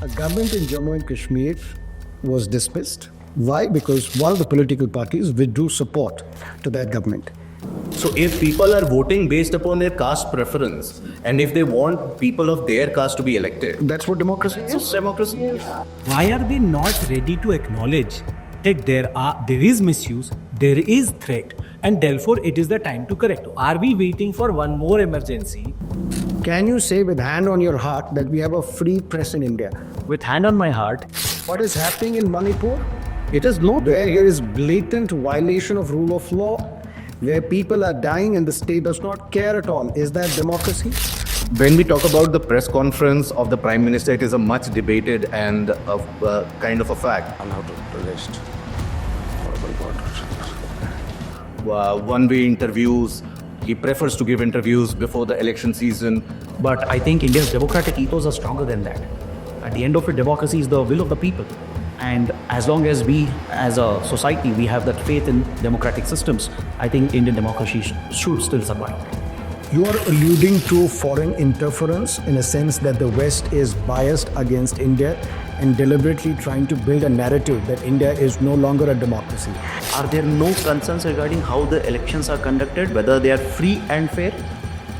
A government in Jammu and Kashmir was dismissed. Why? Because one of the political parties withdrew support to that government. So if people are voting based upon their caste preference, and if they want people of their caste to be elected, That's what democracy is. democracy is. Why are they not ready to acknowledge that there is misuse, there is threat, and therefore it is the time to correct? Are we waiting for one more emergency? Can you say with hand on your heart that we have a free press in India? With hand on my heart, What is happening in Manipur? It is not where there is blatant violation of rule of law, where people are dying and the state does not care at all. Is that democracy? When we talk about the press conference of the Prime Minister, it is a much debated and kind of a fact. One-way interviews. He prefers to give interviews before the election season. but I think India's democratic ethos are stronger than that. At the end of it, democracy is the will of the people. And as long as we, as a society, we have that faith in democratic systems, I think Indian democracy should still survive. You are alluding to foreign interference in a sense that the West is biased against India and deliberately trying to build a narrative that India is no longer a democracy. Are there no concerns regarding how the elections are conducted, whether they are free and fair?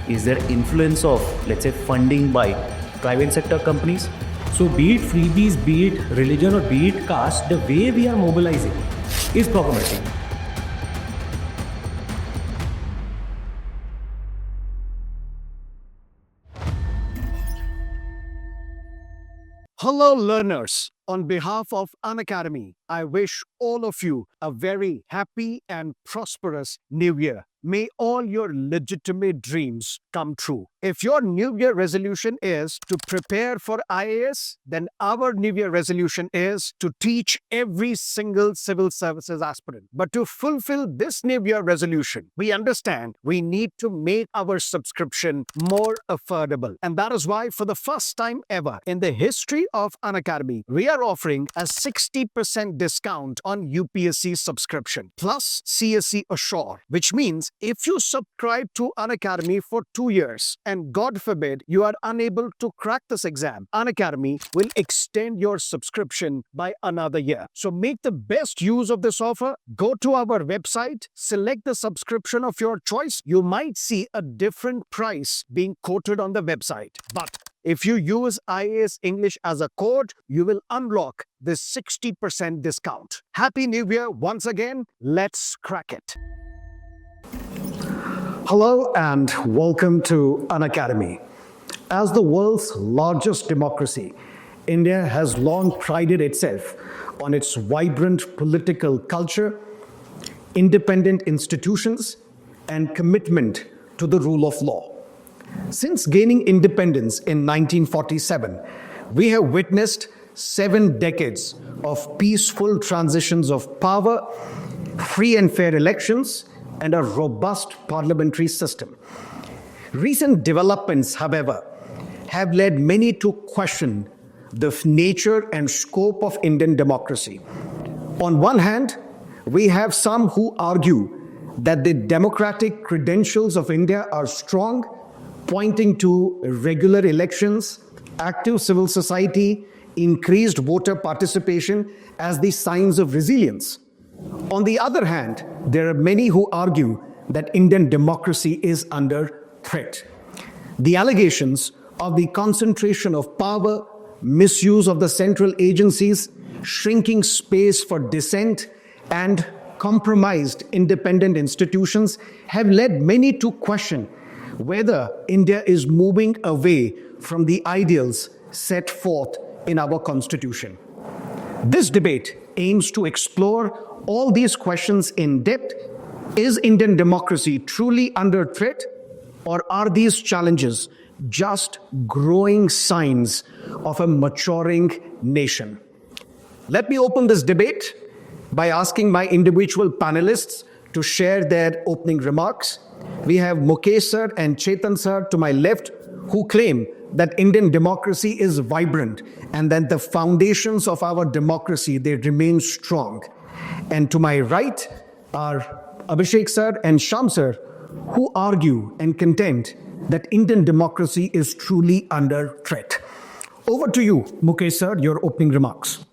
Is there influence of, let's say, funding by private sector companies? So be it freebies, be it religion, or be it caste, the way we are mobilizing is problematic. Hello, learners. On behalf of Unacademy, I wish all of you a very happy and prosperous New Year. May all your legitimate dreams come true. If your New Year resolution is to prepare for IAS, then our New Year resolution is to teach every single civil services aspirant. But to fulfill this New Year resolution, we understand we need to make our subscription more affordable. And that is why, for the first time ever in the history of Unacademy, we are offering a 60% discount on UPSC subscription plus CSE Assure, which means if you subscribe to Unacademy for 2 years and God forbid you are unable to crack this exam, Unacademy will extend your subscription by another year. So make the best use of this offer. Go to our website, select the subscription of your choice. You might see a different price being quoted on the website. But if you use IAS English as a code, you will unlock this 60% discount. Happy New Year once again. Let's crack it. Hello and welcome to Unacademy. As the world's largest democracy, India has long prided itself on its vibrant political culture, independent institutions, and commitment to the rule of law. Since gaining independence in 1947, we have witnessed 7 decades of peaceful transitions of power, free and fair elections, and a robust parliamentary system. Recent developments, however, have led many to question the nature and scope of Indian democracy. On one hand, we have some who argue that the democratic credentials of India are strong, pointing to regular elections, active civil society, increased voter participation as the signs of resilience. On the other hand, there are many who argue that Indian democracy is under threat. The allegations of the concentration of power, misuse of the central agencies, shrinking space for dissent, and compromised independent institutions have led many to question whether India is moving away from the ideals set forth in our Constitution. This debate aims to explore all these questions in depth. Is Indian democracy truly under threat, or are these challenges just growing signs of a maturing nation? Let me open this debate by asking my individual panelists to share their opening remarks. We have Mukesh sir and Chetan sir to my left, who claim that Indian democracy is vibrant and that the foundations of our democracy, they remain strong. And to my right are Abhishek sir and Sham sir, who argue and contend that Indian democracy is truly under threat. Over to you, Mukesh sir, your opening remarks.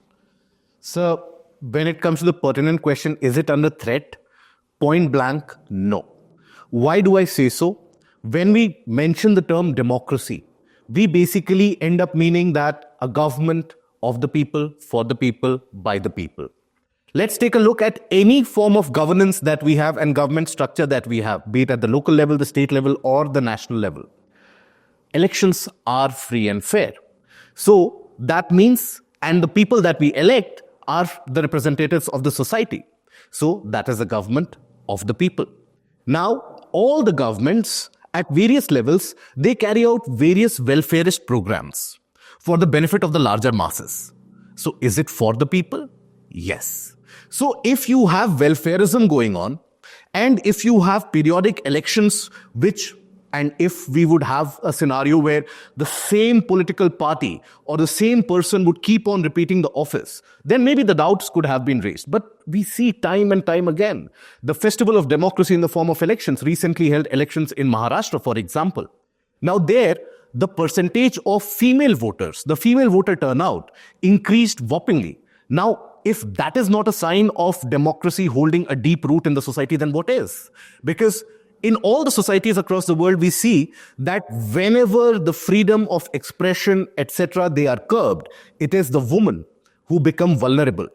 So, when it comes to the pertinent question, is it under threat? Point blank, no. Why do I say so? When we mention the term democracy, we basically end up meaning that a government of the people, for the people, by the people. Let's take a look at any form of governance that we have and government structure that we have, be it at the local level, the state level, or the national level. Elections are free and fair. So that means, and the people that we elect are the representatives of the society. So that is the government of the people. Now, all the governments at various levels, they carry out various welfareist programs for the benefit of the larger masses. So is it for the people? Yes. So if you have welfarism going on, and if you have periodic elections, and if we would have a scenario where the same political party or the same person would keep on repeating the office, then maybe the doubts could have been raised. But we see time and time again, the festival of democracy in the form of elections, recently held elections in Maharashtra, for example. Now there, the percentage of female voters, the female voter turnout increased whoppingly. Now, if that is not a sign of democracy holding a deep root in the society, then what is? Because in all the societies across the world, we see that whenever the freedom of expression, etc., they are curbed, it is the women who become vulnerable.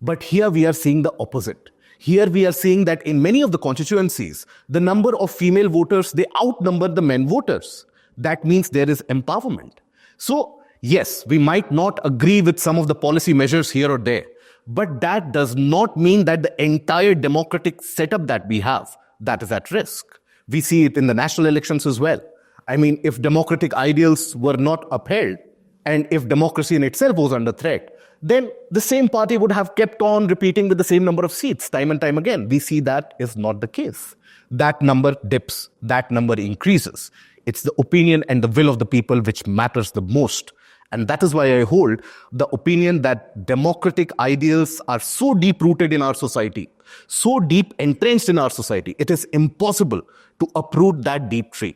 But here we are seeing the opposite. Here we are seeing that in many of the constituencies, the number of female voters, they outnumber the men voters. That means there is empowerment. So, yes, we might not agree with some of the policy measures here or there, but that does not mean that the entire democratic setup that we have, that is at risk. We see it in the national elections as well. I mean, if democratic ideals were not upheld, and if democracy in itself was under threat, then the same party would have kept on repeating with the same number of seats time and time again. We see that is not the case. That number dips, that number increases. It's the opinion and the will of the people which matters the most. And that is why I hold the opinion that democratic ideals are so deep-rooted in our society, so deep entrenched in our society, it is impossible to uproot that deep tree.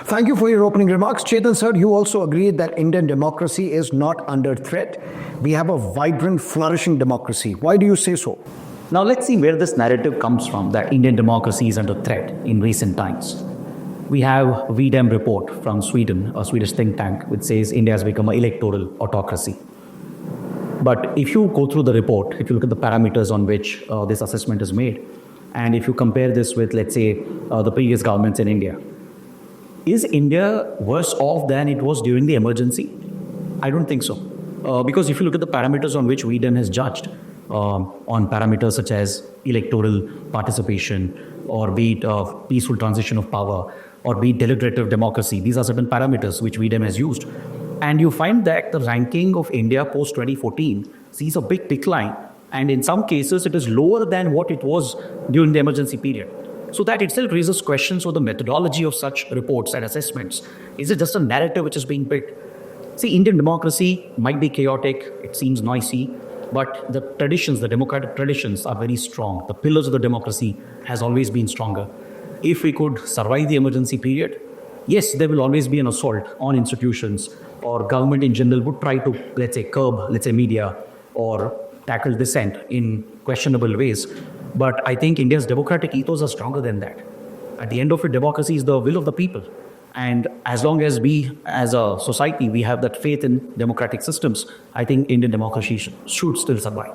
Thank you for your opening remarks. Chetan sir, you also agree that Indian democracy is not under threat. We have a vibrant, flourishing democracy. Why do you say so? Now let's see where this narrative comes from, that Indian democracy is under threat in recent times. We have VDEM report from Sweden, a Swedish think tank, which says India has become an electoral autocracy. But if you go through the report, if you look at the parameters on which this assessment is made, and if you compare this with, let's say, the previous governments in India, is India worse off than it was during the emergency? I don't think so. Because if you look at the parameters on which VDEM has judged, on parameters such as electoral participation, or be it peaceful transition of power, or be it deliberative democracy, these are certain parameters which VDEM has used. And you find that the ranking of India post-2014 sees a big decline, and in some cases it is lower than what it was during the emergency period. So that itself raises questions of the methodology of such reports and assessments. Is it just a narrative which is being built? See, Indian democracy might be chaotic, it seems noisy, but the traditions, the democratic traditions are very strong. The pillars of the democracy has always been stronger. If we could survive the emergency period, yes, there will always be an assault on institutions, or government in general would try to, let's say, curb, media, or tackle dissent in questionable ways. But I think India's democratic ethos are stronger than that. At the end of it, democracy is the will of the people. And as long as we, as a society, we have that faith in democratic systems, I think Indian democracy should still survive.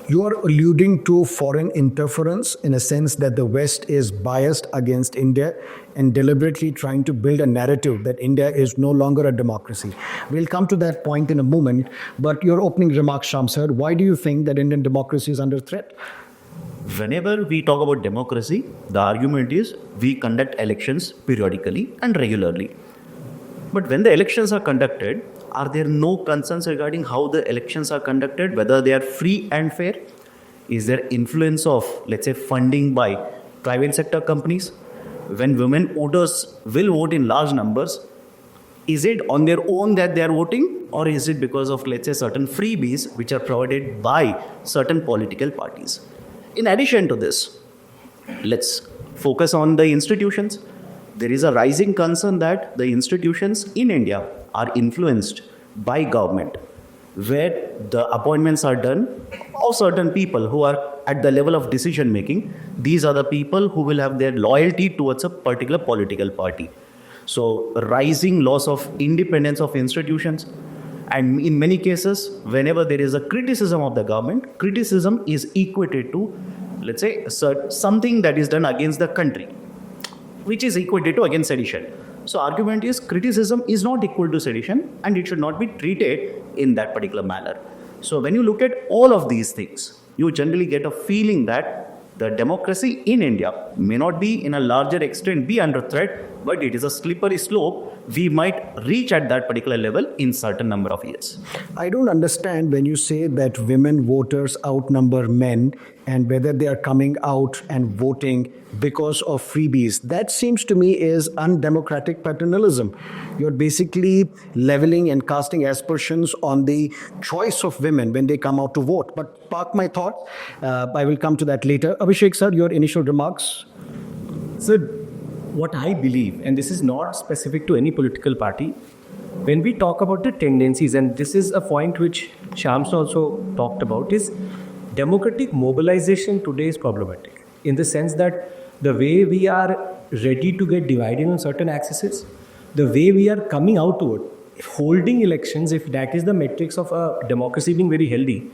You are alluding to foreign interference in a sense that the West is biased against India and deliberately trying to build a narrative that India is no longer a democracy. We'll come to that point in a moment, but your opening remarks, Sham sir, why do you think that Indian democracy is under threat? Whenever we talk about democracy, the argument is we conduct elections periodically and regularly. But when the elections are conducted, are there no concerns regarding how the elections are conducted, whether they are free and fair? Is there influence of, let's say, funding by private sector companies? When women voters will vote in large numbers, is it on their own that they are voting, or is it because of, let's say, certain freebies which are provided by certain political parties? In addition to this, let's focus on the institutions. there is a rising concern that the institutions in India are influenced by government, where the appointments are done of certain people who are at the level of decision making. These are the people who will have their loyalty towards a particular political party. So rising loss of independence of institutions, and in many cases, whenever there is a criticism of the government, criticism is equated to, let's say, something that is done against the country, which is equated to against sedition. So argument is criticism is not equal to sedition, and it should not be treated in that particular manner. So when you look at all of these things, you generally get a feeling that the democracy in India may not be in a larger extent be under threat, but it is a slippery slope. We might reach at that particular level in certain number of years. I don't understand when you say that women voters outnumber men and whether they are coming out and voting because of freebies. That seems to me is undemocratic paternalism. You're basically leveling and casting aspersions on the choice of women when they come out to vote. But park my thought. I will come to that later. Abhishek sir, your initial remarks. So, what I believe, and this is not specific to any political party, when we talk about the tendencies, and this is a point which Shams also talked about, is democratic mobilization today is problematic in the sense that the way we are ready to get divided on certain axes, the way we are coming out to it, holding elections, if that is the metrics of a democracy being very healthy,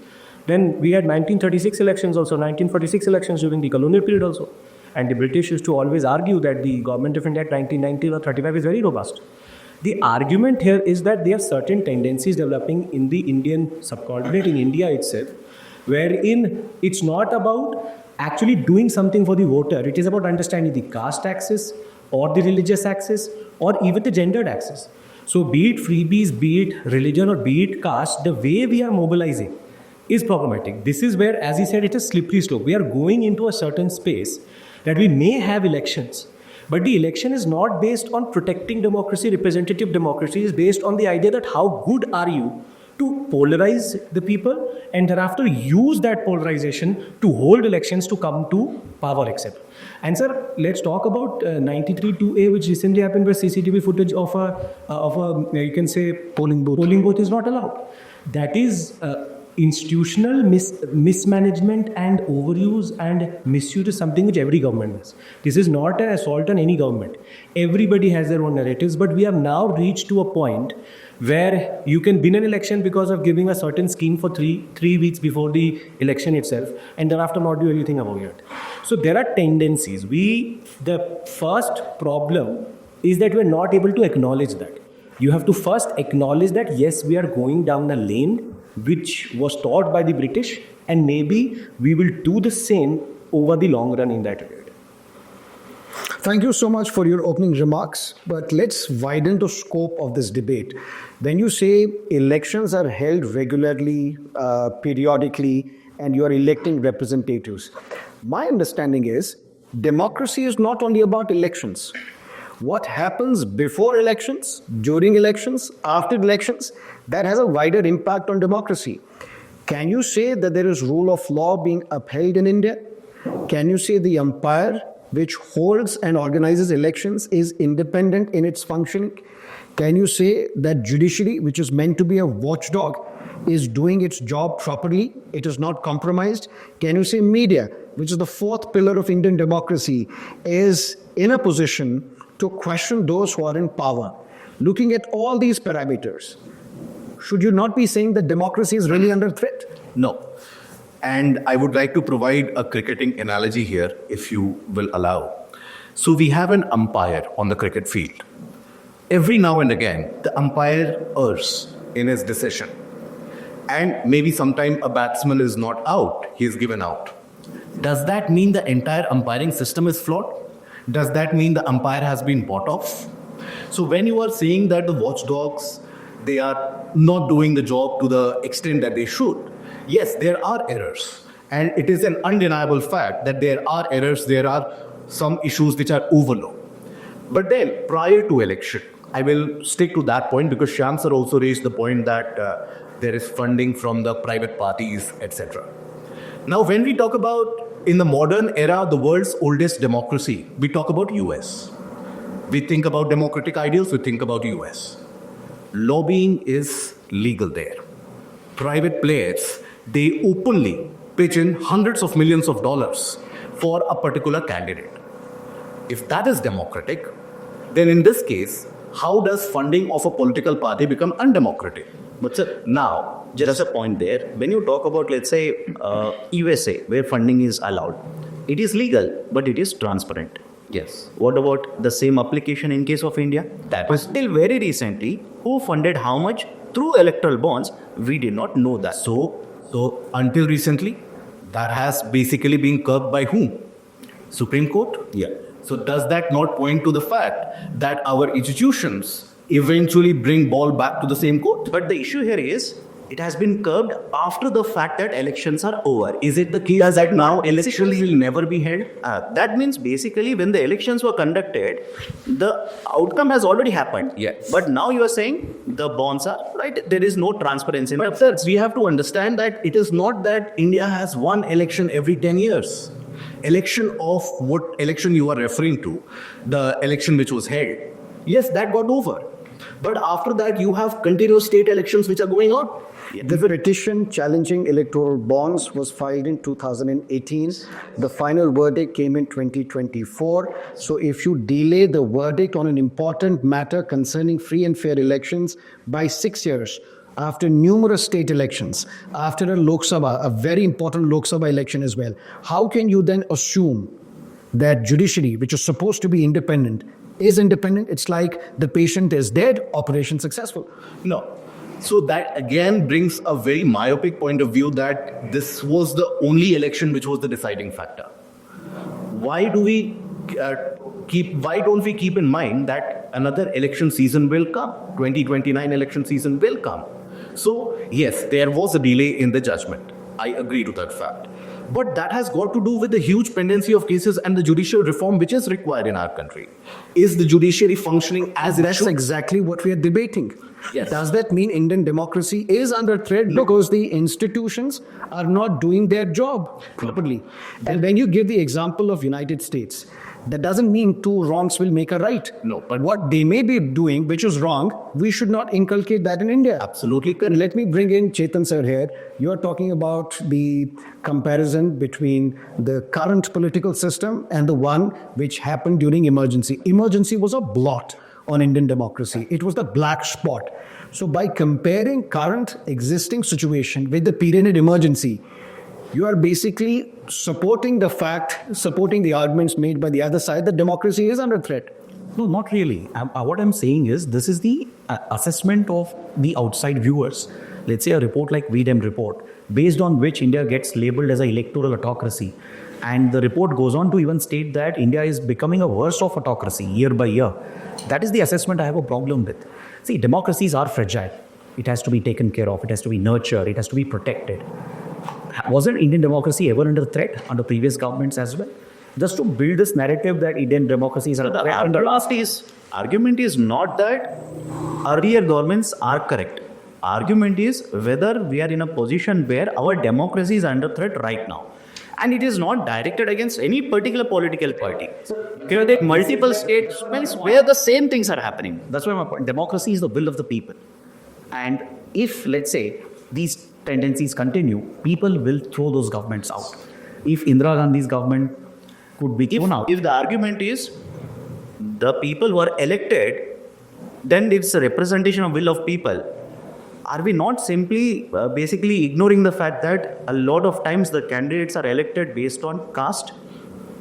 then we had 1936 elections also, 1946 elections during the colonial period also. And the British used to always argue that the government of India at 1990 or 35 is very robust. The argument here is that there are certain tendencies developing in the Indian subcontinent, in India itself, wherein it's not about actually doing something for the voter. It is about understanding the caste axis or the religious axis or even the gendered axis. So be it freebies, be it religion or be it caste, the way we are mobilizing is problematic. This is where, as he said, it is slippery slope. We are going into a certain space that we may have elections, but the election is not based on protecting democracy, representative democracy. It is based on the idea that how good are you to polarize the people and thereafter use that polarization to hold elections to come to power, etc. And sir, let's talk about 93-2A, which recently happened where CCTV footage of a you can say polling booth is not allowed. That is institutional mismanagement and overuse and misuse is something which every government does. This is not an assault on any government. Everybody has their own narratives, but we have now reached to a point where you can win an election because of giving a certain scheme for three weeks before the election itself, and thereafter not do anything about it. So there are tendencies. The first problem is that we're not able to acknowledge that. You have to first acknowledge that yes, we are going down a lane which was taught by the British, and maybe we will do the same over the long run in that period. Thank you so much for your opening remarks, but let's widen the scope of this debate. When you say elections are held regularly, periodically, and you are electing representatives, my understanding is democracy is not only about elections. What happens before elections, during elections, after elections, that has a wider impact on democracy. Can you say that there is rule of law being upheld in India? Can you say the umpire which holds and organizes elections is independent in its functioning? Can you say that judiciary, which is meant to be a watchdog, is doing its job properly? It is not compromised. Can you say media, which is the fourth pillar of Indian democracy, is in a position to question those who are in power? Looking at all these parameters, should you not be saying that democracy is really under threat? No. And I would like to provide a cricketing analogy here, if you will allow. So we have an umpire on the cricket field. Every now and again, the umpire errs in his decision. And maybe sometime a batsman is not out, he is given out. Does that mean the entire umpiring system is flawed? Does that mean the umpire has been bought off? So when you are saying that the watchdogs, they are not doing the job to the extent that they should, yes, there are errors. And it is an undeniable fact that there are errors, there are some issues which are overlooked. But then, prior to election, I will stick to that point because Shyam sir also raised the point that there is funding from the private parties, etc. Now, when we talk about, in the modern era, the world's oldest democracy, we talk about US. We think about democratic ideals, we think about US. Lobbying is legal there. Private players, they openly pitch in hundreds of millions of dollars for a particular candidate. If that is democratic, then in this case, how does funding of a political party become undemocratic? But sir, now, just a point there. When you talk about, let's say, USA, where funding is allowed, it is legal, but it is transparent. Yes. What about the same application in case of India? That was still very recently. Who funded how much through electoral bonds? We did not know that. So until recently, that has basically been curbed by whom? Supreme Court? Yeah. So does that not point to the fact that our institutions eventually bring ball back to the same court? But the issue here is, it has been curbed after the fact that elections are over. Is it the case that now elections will never be held? That means basically when the elections were conducted, the outcome has already happened. Yes. But now you are saying the bonds are, right, there is no transparency. But sir, we have to understand that it is not that India has one election every 10 years. Election of what election you are referring to, the election which was held, yes, that got over. But after that, you have continuous state elections which are going on. The petition challenging electoral bonds was filed in 2018. The final verdict came in 2024. So if you delay the verdict on an important matter concerning free and fair elections by 6 years, after numerous state elections, after a Lok Sabha, a very important Lok Sabha election as well, how can you then assume that judiciary, which is supposed to be independent, is independent? It's like the patient is dead, operation successful. No. So that again brings a very myopic point of view that this was the only election which was the deciding factor. Why don't we keep in mind that another election season will come? 2029 election season will come. So yes, there was a delay in the judgment. I agree to that fact. But that has got to do with the huge pendency of cases and the judicial reform which is required in our country. Is the judiciary functioning as it That's should? exactly what we are debating. Yes. Does that mean Indian democracy is under threat because the institutions are not doing their job properly? And when you give the example of United States, that doesn't mean two wrongs will make a right. No, but What they may be doing, which is wrong, we should not inculcate that in India. absolutely correct. And let me bring in Chetan sir here. You are talking about the comparison between the current political system and the one which happened during emergency. Emergency was a blot on Indian democracy. It was the black spot. So by comparing current existing situation with the period in emergency, you are basically supporting the arguments made by the other side that democracy is under threat. No, not really. What I'm saying is this is the assessment of the outside viewers. Let's say a report like VDEM report, based on which India gets labeled as an electoral autocracy. And the report goes on to even state that India is becoming a worse off autocracy year by year. That is the assessment I have a problem with. See, democracies are fragile. It has to be taken care of. It has to be nurtured. It has to be protected. Wasn't Indian democracy ever under threat under previous governments as well? Just to build this narrative that Indian democracies are The argument is not that earlier governments are correct. Argument is whether we are in a position where our democracy is under threat right now. And it is not directed against any particular political party. There are multiple states where the same things are happening. That's why my point. Democracy is the will of the people. And if, let's say, these tendencies continue, people will throw those governments out. If Indira Gandhi's government could be thrown out. If the argument is the people who are elected, then it's a representation of will of people. Are we not simply basically ignoring the fact that a lot of times the candidates are elected based on caste?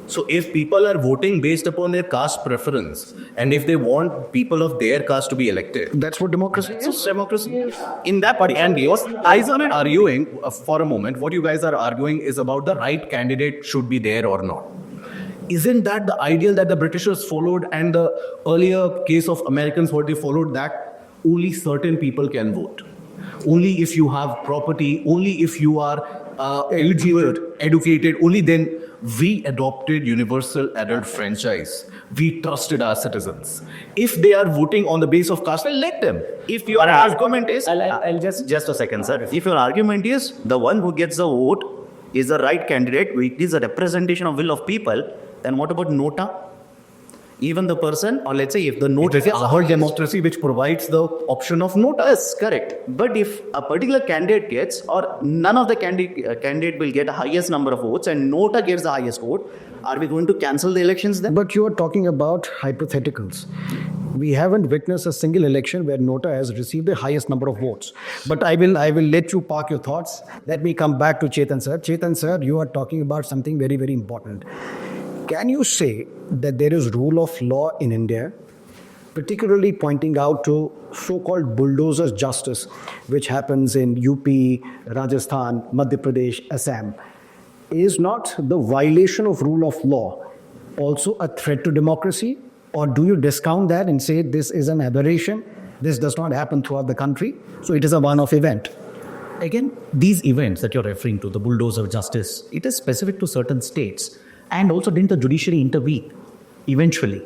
So if people are voting based upon their caste preference, and if they want people of their caste to be elected, That's what democracy is. it's democracy. In that party, and what you guys are arguing for a moment, what you guys are arguing is about the right candidate should be there or not. Isn't that the ideal that the Britishers followed, and the earlier case of Americans, what they followed, that only certain people can vote? Only if you have property, only if you are eligible, educated, only then. We adopted universal adult franchise. We trusted our citizens. If they are voting on the basis of caste, well, let them. If your argument is, I'll just a second, sir. If your argument is the one who gets the vote is the right candidate, which is a representation of will of people, then what about nota? even the person, or let's say if the note It is our democracy which provides the option of nota. Yes, correct. But if a particular candidate gets, or none of the candidate will get the highest number of votes and nota gets the highest vote, are we going to cancel the elections then? But you are talking about hypotheticals. We haven't witnessed a single election where Nota has received the highest number of votes. But I will let you park your thoughts. Let me come back to Chetan sir. Chetan sir, you are talking about something very, very important. Can you say that there is rule of law in India, particularly pointing out to so-called bulldozer justice, which happens in UP, Rajasthan, Madhya Pradesh, Assam? Is not the violation of rule of law also a threat to democracy? Or do you discount that and say this is an aberration? This does not happen throughout the country, so it is a one-off event. Again, these events that you're referring to, the bulldozer justice, it is specific to certain states. And also, didn't the judiciary intervene eventually?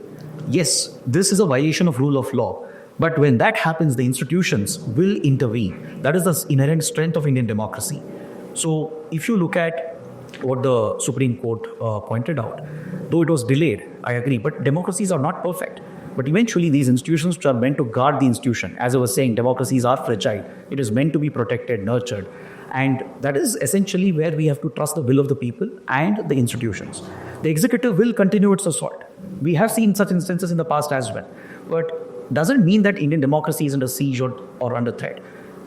Yes, this is a violation of rule of law. But when that happens, the institutions will intervene. That is the inherent strength of Indian democracy. So if you look at what the Supreme Court pointed out, though it was delayed, I agree, but democracies are not perfect. But eventually these institutions which are meant to guard the institution, as I was saying, democracies are fragile. It is meant to be protected, nurtured. And that is essentially where we have to trust the will of the people and the institutions. The executive will continue its assault. We have seen such instances in the past as well. But doesn't mean that Indian democracy is under siege or under threat.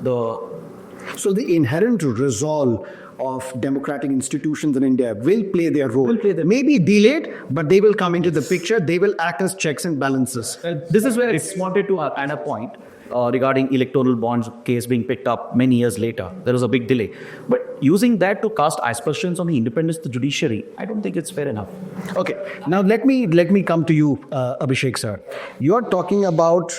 So the inherent resolve of democratic institutions in India will play their role. Maybe delayed, but they will come into the picture. They will act as checks and balances. This is where I wanted to add a point regarding electoral bonds case being picked up many years later. There was a big delay. But using that to cast aspersions on the independence of the judiciary, I don't think it's fair enough. Okay, now let me come to you, Abhishek sir. You are talking about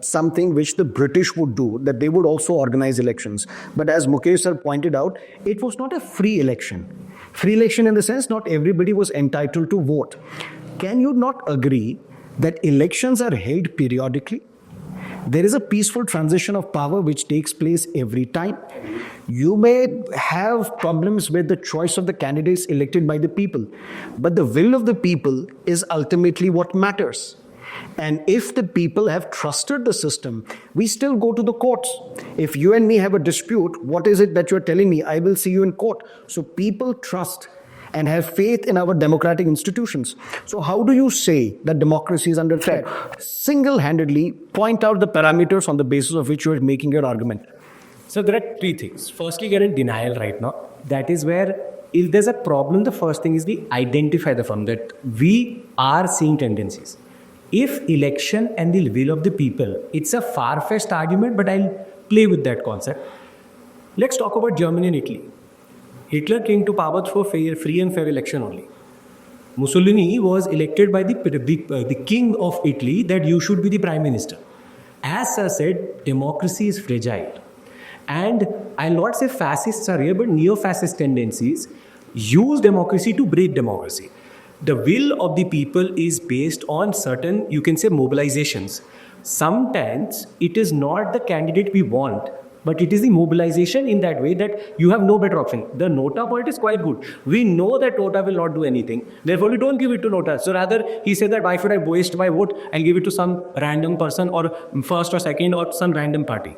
something which the British would do, that they would also organize elections. But as Mukesh sir pointed out, it was not a free election. Free election in the sense not everybody was entitled to vote. Can you not agree that elections are held periodically? There is a peaceful transition of power which takes place every time. You may have problems with the choice of the candidates elected by the people, but the will of the people is ultimately what matters. And if the people have trusted the system, we still go to the courts. If you and me have a dispute, what is it that you're telling me? I will see you in court. So people trust and have faith in our democratic institutions. So how do you say that democracy is under threat? Single-handedly point out the parameters on the basis of which you are making your argument. So there are three things. Firstly, you're in denial right now. That is where if there's a problem, the first thing is we identify the problem, that we are seeing tendencies. If election and the will of the people, it's a far-fetched argument, but I'll play with that concept. Let's talk about Germany and Italy. Hitler came to power through a free and fair election only. Mussolini was elected by the king of Italy that you should be the prime minister. As I said, democracy is fragile. And I'll not say fascists are here, but neo-fascist tendencies use democracy to break democracy. The will of the people is based on certain, you can say, mobilizations. Sometimes it is not the candidate we want, but it is the mobilization in that way that you have no better option. The Nota point is quite good. We know that Nota will not do anything. Therefore, we don't give it to Nota. So rather, he said that why should I waste my vote and give it to some random person or first or second or some random party.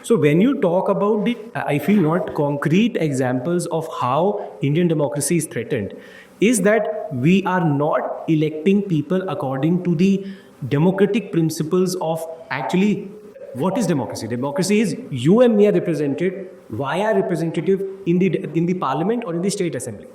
So when you talk about the, I feel not concrete examples of how Indian democracy is threatened, is that we are not electing people according to the democratic principles of actually what is democracy? Democracy is you and me are represented via representative in the parliament or in the state assembly.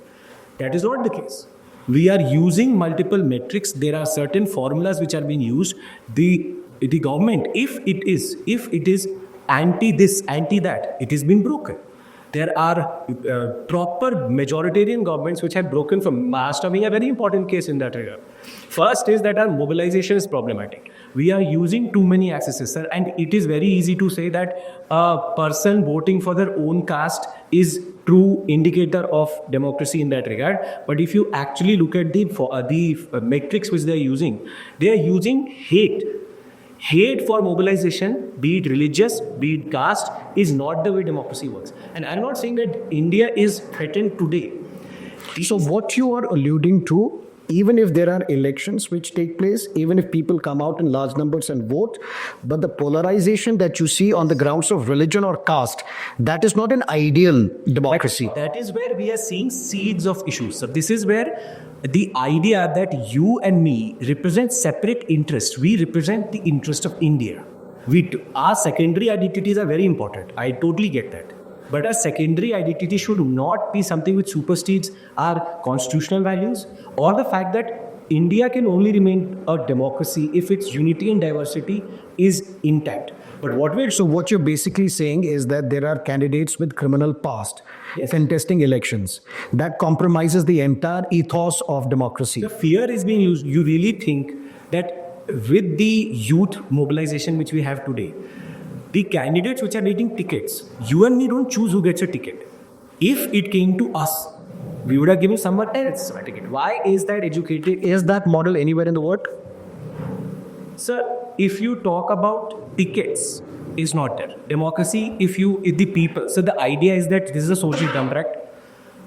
That is not the case. We are using multiple metrics. There are certain formulas which are being used. The government, if it is anti this, anti that, it has been broken. There are proper majoritarian governments which have broken from Maharashtra being a very important case in that regard. First is that our mobilization is problematic. We are using too many accesses, sir, and it is very easy to say that a person voting for their own caste is true indicator of democracy in that regard. But if you actually look at the metrics which they are using hate. Hate for mobilization, be it religious, be it caste, is not the way democracy works. And I'm not saying that India is threatened today. So what you are alluding to even if there are elections which take place, even if people come out in large numbers and vote, but the polarization that you see on the grounds of religion or caste, that is not an ideal democracy. That is where we are seeing seeds of issues. So this is where the idea that you and me represent separate interests. We represent the interest of India. Our secondary identities are very important. I totally get that. But our secondary identity should not be something which supersedes our constitutional values or the fact that India can only remain a democracy if its unity and diversity is intact. But what you're basically saying is that there are candidates with criminal past contesting elections. That compromises the entire ethos of democracy. The fear is being used. You really think that with the youth mobilization which we have today, the candidates which are getting tickets, you and me don't choose who gets a ticket. If it came to us, we would have given someone else a ticket. Why is that educated? Is that model anywhere in the world? Sir, if you talk about tickets, is not there. Democracy, if the people. So the idea is that this is a social contract.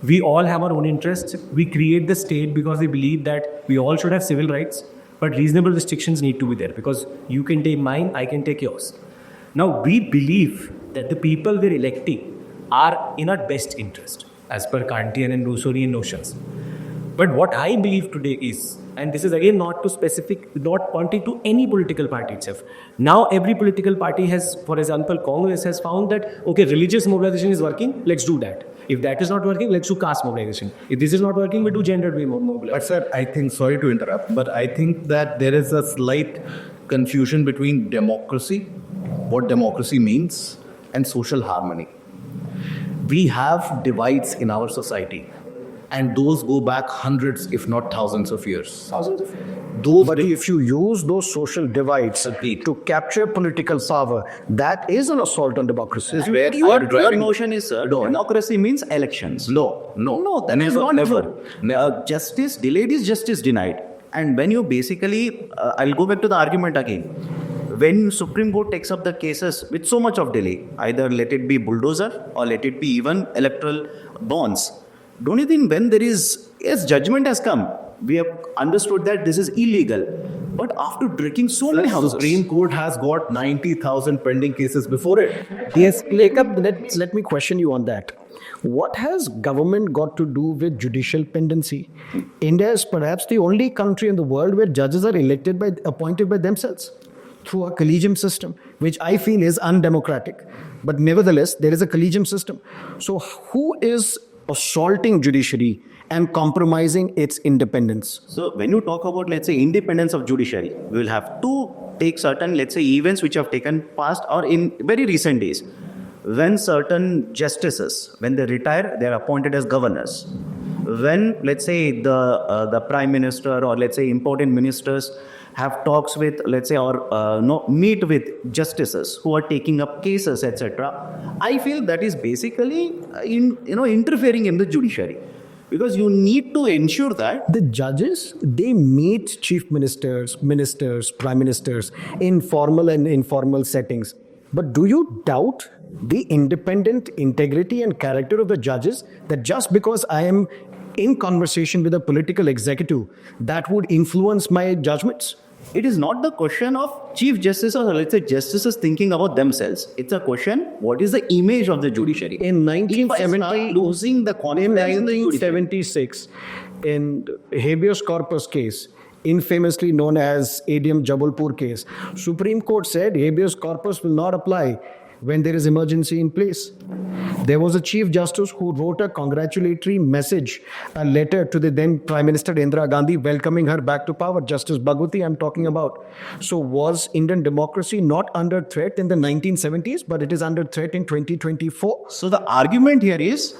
We all have our own interests. We create the state because we believe that we all should have civil rights, but reasonable restrictions need to be there because you can take mine, I can take yours. Now, we believe that the people we're electing are in our best interest, as per Kantian and Rousseauian notions. But what I believe today is, and this is again not pointing to any political party itself. Now, every political party has, for example, Congress has found that, okay, religious mobilization is working, let's do that. If that is not working, let's do caste mobilization. If this is not working, we do gender-based mobilization. But sir, I think, sorry to interrupt, but I think that there is a slight confusion between democracy, what democracy means, and social harmony. We have divides in our society, and those go back hundreds, if not thousands of years. But if you use those social divides to capture political power, that is an assault on democracy. Where Your notion is, sir, democracy means elections. No, That is not never. Justice delayed is justice denied. And when you basically, I'll go back to the argument again. When Supreme Court takes up the cases with so much of delay, either let it be bulldozer or let it be even electoral bonds, don't you think when there is, yes, judgment has come, we have understood that this is illegal. But after breaking so many houses, Supreme Court has got 90,000 pending cases before it. Yes, let me question you on that. What has government got to do with judicial pendency? India is perhaps the only country in the world where judges are appointed by themselves through a collegium system, which I feel is undemocratic. But nevertheless, there is a collegium system. So who is assaulting judiciary and compromising its independence? so when you talk about, let's say, independence of judiciary, we will have to take certain, let's say, events which have taken past or in very recent days. When certain justices, when they retire, they are appointed as governors. When, let's say, the prime minister or, let's say, important ministers have talks with, let's say, or meet with justices who are taking up cases, etc. I feel that is basically interfering in the judiciary, because you need to ensure that The judges, they meet chief ministers, prime ministers in formal and informal settings. But do you doubt the independent integrity and character of the judges, that just because I am in conversation with a political executive, that would influence my judgments? it is not the question of chief justice or, let's say, justices thinking about themselves. It's a question, what is the image of the judiciary? In If I start losing the confidence in the judiciary, 1976, in habeas corpus case, infamously known as ADM Jabalpur case, Supreme Court said habeas corpus will not apply when there is emergency in place. There was a Chief Justice who wrote a congratulatory message, a letter to the then Prime Minister Indira Gandhi, welcoming her back to power. Justice Bhagwati, I'm talking about. So was Indian democracy not under threat in the 1970s, but it is under threat in 2024? so the argument here is,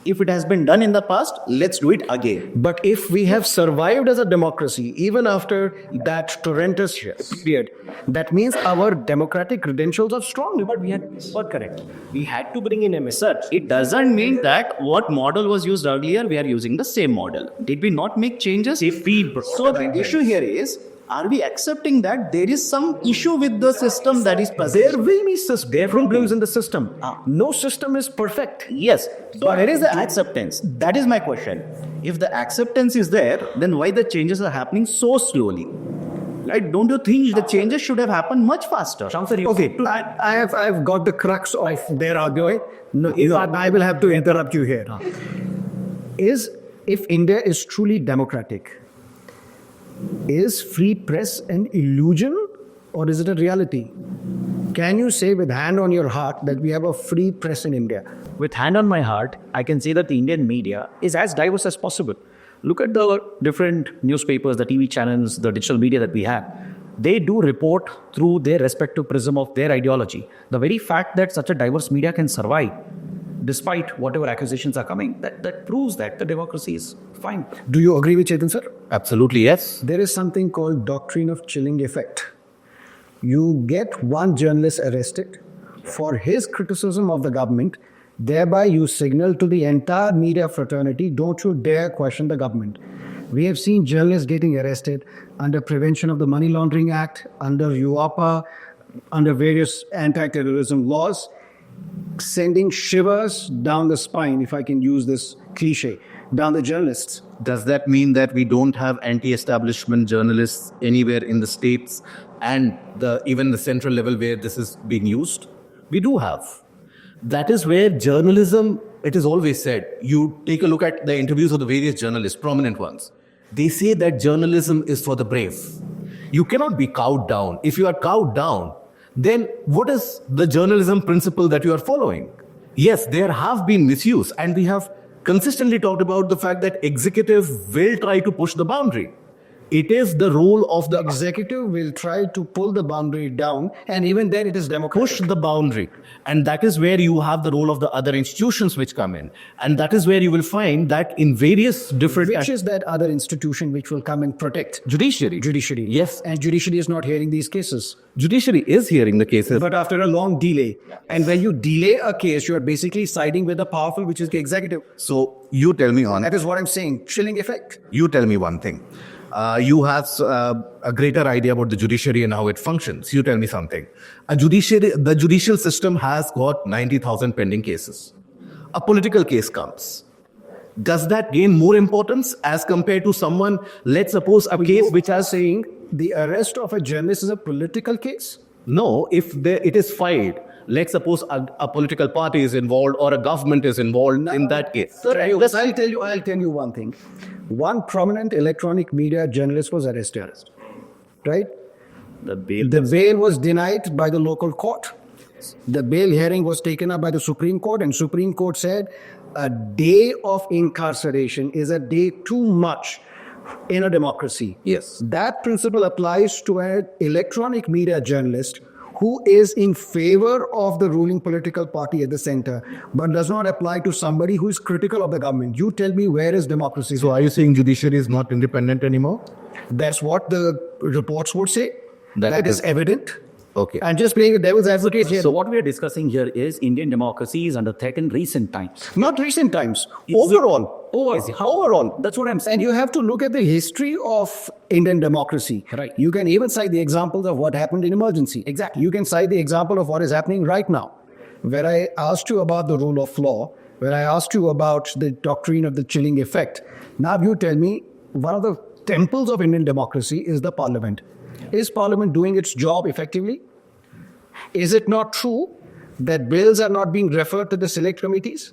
if it has been done in the past, let's do it again. But if we have survived as a democracy, even after that torrentious period, that means our democratic credentials are strong. But we had, correct. We had to bring in MS. It doesn't mean that what model was used earlier, we are using the same model. Did we not make changes? If we So the issue here is, Are we accepting that there is some issue with the system that is present? There will be problems in the system. No system is perfect. Yes, but where is the acceptance? That is my question. If the acceptance is there, then why the changes are happening so slowly? Right? Don't you think the changes should have happened much faster? Okay, I've got the crux of their argument. No, I will have to interrupt you here. If India is truly democratic, is free press an illusion or is it a reality? Can you say with hand on your heart that we have a free press in India? With hand on my heart, I can say that the Indian media is as diverse as possible. Look at the different newspapers, the TV channels, the digital media that we have. They do report through their respective prism of their ideology. The very fact that such a diverse media can survive, despite whatever accusations are coming, that proves that the democracy is fine. Do you agree with Chetan, sir? Absolutely, yes. There is something called doctrine of chilling effect. You get one journalist arrested for his criticism of the government. Thereby, you signal to the entire media fraternity, don't you dare question the government. We have seen journalists getting arrested under Prevention of the Money Laundering Act, under UAPA, under various anti-terrorism laws, sending shivers down the spine, if I can use this cliche, down the journalists. Does that mean that we don't have anti-establishment journalists anywhere in the states and even the central level where this is being used? We do have. That is where journalism, it is always said, you take a look at the interviews of the various journalists, prominent ones. They say that journalism is for the brave. You cannot be cowed down. If you are cowed down, then what is the journalism principle that you are following? Yes, there have been misuse, and we have consistently talked about the fact that executive will try to push the boundary. It is the role of the Executive will try to pull the boundary down, and even then it is democratic. push the boundary. And that is where you have the role of the other institutions which come in. And that is where you will find that in various different... Which is that other institution which will come and protect? Judiciary. Judiciary. Yes. And judiciary is not hearing these cases. Judiciary is hearing the cases. But after a long delay. And when you delay a case, you are basically siding with the powerful, which is the executive. So you tell me That is what I'm saying. Chilling effect. You tell me one thing. You have a greater idea about the judiciary and how it functions. You tell me something. The judicial system has got 90,000 pending cases. A political case comes. Does that gain more importance as compared to someone, let's suppose a case which has... saying the arrest of a journalist is a political case? No, if it is filed, let's suppose a political party is involved or a government is involved in that case. Sir, I'll tell you one thing. One prominent electronic media journalist was arrested, right? The bail. The bail was denied by the local court. The bail hearing was taken up by the Supreme Court, and Supreme Court said a day of incarceration is a day too much in a democracy. Yes. That principle applies to an electronic media journalist who is in favor of the ruling political party at the center, but does not apply to somebody who is critical of the government. You tell me, where is democracy? So are you saying judiciary is not independent anymore? That's what the reports would say. That is evident. Okay. And just playing the devil's advocate here. So what we are discussing here is Indian democracy is under threat in recent times. Not recent times. Overall. That's what I'm saying. And you have to look at the history of Indian democracy. Right. You can even cite the examples of what happened in emergency. Exactly. You can cite the example of what is happening right now. Where I asked you about the rule of law, where I asked you about the doctrine of the chilling effect. Now you tell me, one of the temples of Indian democracy is the parliament. Is parliament doing its job effectively? Is it not true that bills are not being referred to the select committees?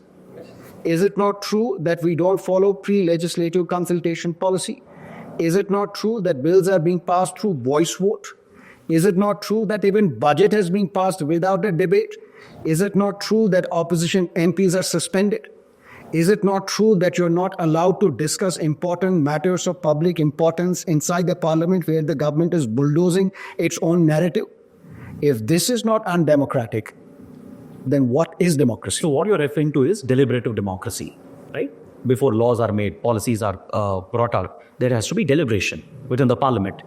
Is it not true that we don't follow pre-legislative consultation policy? Is it not true that bills are being passed through voice vote? Is it not true that even budget has been passed without a debate? Is it not true that opposition MPs are suspended? Is it not true that you're not allowed to discuss important matters of public importance inside the parliament where the government is bulldozing its own narrative? If this is not undemocratic, then what is democracy? So what you're referring to is deliberative democracy, right? Before laws are made, policies are brought out, there has to be deliberation within the parliament.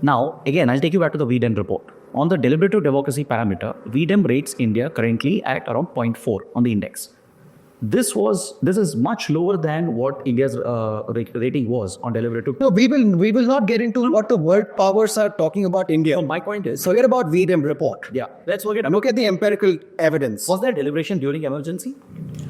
Now, again, I'll take you back to the VDEM report. On the deliberative democracy parameter, VDEM rates India currently at around 0.4 on the index. this is much lower than what India's rating was on deliberative. No, we will not get into what the world powers are talking about India. So my point is, Forget about Veedham report. yeah, let's forget. Look at the empirical evidence. Was there deliberation during emergency?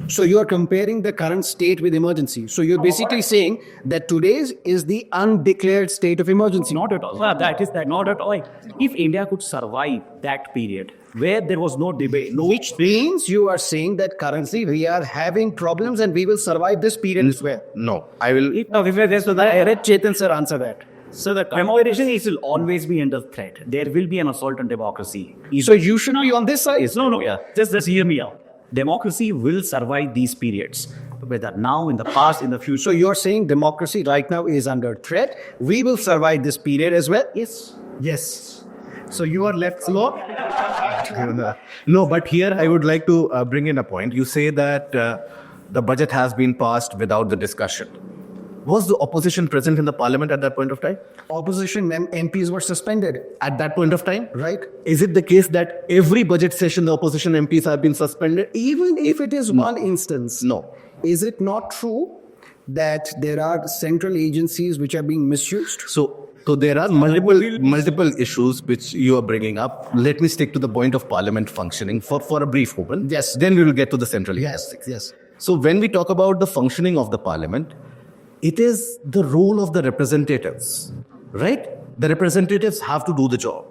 So you are comparing the current state with emergency. So you're basically saying that today's is the undeclared state of emergency. Not at all. Well, that is that. Not at all. If India could survive that period where there was no debate, no Which means you are saying that currently we are having problems and we will survive this period as well. No, I will. No, if there's so I read Chetan sir answer that. So the commemoration will always be under threat. There will be an assault on democracy. So you should be on this side. No, yeah. Just hear me out. Democracy will survive these periods, whether now, in the past, in the future. So you're saying democracy right now is under threat. We will survive this period as well. Yes. Yes. So you are left slow. No, but here I would like to bring in a point. You say that the budget has been passed without the discussion. Was the opposition present in the parliament at that point of time? Opposition MPs were suspended. At that point of time? Right. Is it the case that every budget session the opposition MPs have been suspended? Even if it is one instance. No. Is it not true that there are central agencies which are being misused? So there are multiple issues which you are bringing up. Let me stick to the point of parliament functioning for a brief moment. Yes. Then we will get to the central Yes, agencies. yes. So when we talk about the functioning of the parliament, it is the role of the representatives, right? The representatives have to do the job.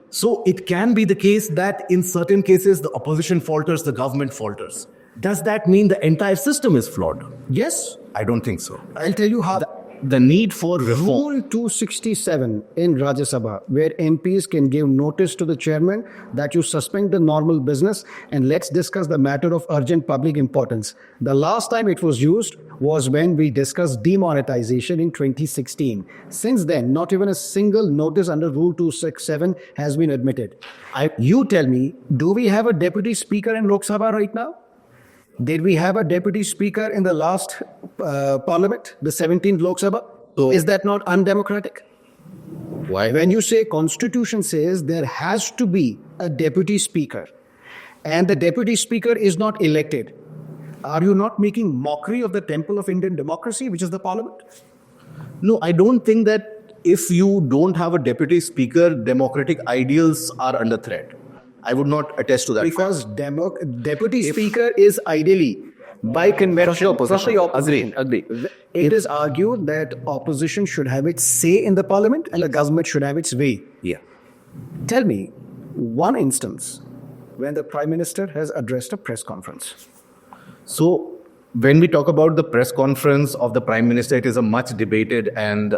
So it can be the case that in certain cases, the opposition falters, the government falters. Does that mean the entire system is flawed? Yes. I don't think so. I'll tell you how. The need for reform. Rule 267 in Rajya Sabha, where MPs can give notice to the chairman that you suspend the normal business and let's discuss the matter of urgent public importance. The last time it was used was when we discussed demonetization in 2016. Since then, not even a single notice under Rule 267 has been admitted. You tell me, do we have a deputy speaker in Lok Sabha right now? Did we have a deputy speaker in the last parliament, the 17th Lok Sabha? So is that not undemocratic? Why? When you say constitution says there has to be a deputy speaker and the deputy speaker is not elected, are you not making mockery of the temple of Indian democracy, which is the parliament? No, I don't think that if you don't have a deputy speaker, democratic ideals are under threat. I would not attest to that. Because deputy speaker is ideally by convention. Agree. It is argued that opposition should have its say in the parliament and the government should have its way. Yeah. Tell me one instance when the Prime Minister has addressed a press conference. So when we talk about the press conference of the Prime Minister, it is a much debated and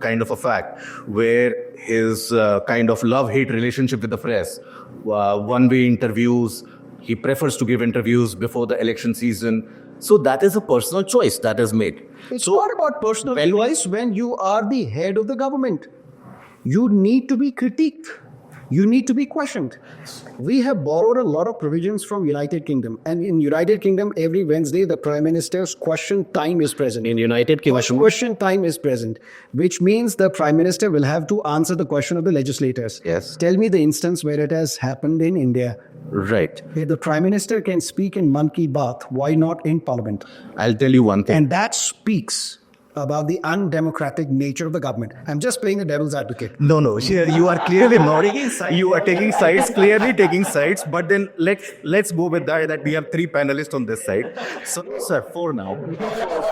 kind of a fact where his kind of love-hate relationship with the press, one-way interviews, he prefers to give interviews before the election season. So that is a personal choice that is made. It's not about personal choice when you are the head of the government. You need to be critiqued. You need to be questioned. We have borrowed a lot of provisions from United Kingdom. And in United Kingdom, every Wednesday, the Prime Minister's question time is present. In United Kingdom, Question time is present, which means the Prime Minister will have to answer the question of the legislators. Yes. Tell me the instance where it has happened in India. right. Where the Prime Minister can speak in Man Ki Baat, why not in Parliament? I'll tell you one thing. And that speaks about the undemocratic nature of the government. I'm just playing the devil's advocate. No, you are clearly not. You are taking sides, clearly taking sides. But then let's go with that we have 3 panelists on this side. So, sir, 4 now.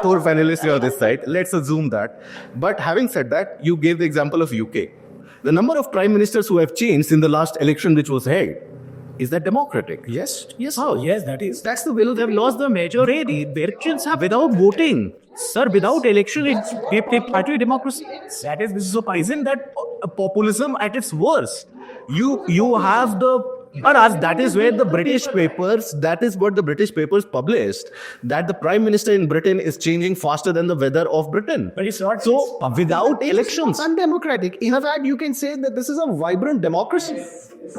4 panelists here on this side. Let's assume that. But having said that, you gave the example of UK. The number of prime ministers who have changed in the last election which was held, is that democratic? Yes. Yes, how? Yes, that is. That's the will of the They've lost the majority. The elections have without voting. Sir, without election, it's party democracy. That is so. Isn't that populism at its worst? You have the. That is where the British papers. That is what the British papers published, that the Prime Minister in Britain is changing faster than the weather of Britain. But it's not. So, without elections. undemocratic. In fact, you can say that this is a vibrant democracy.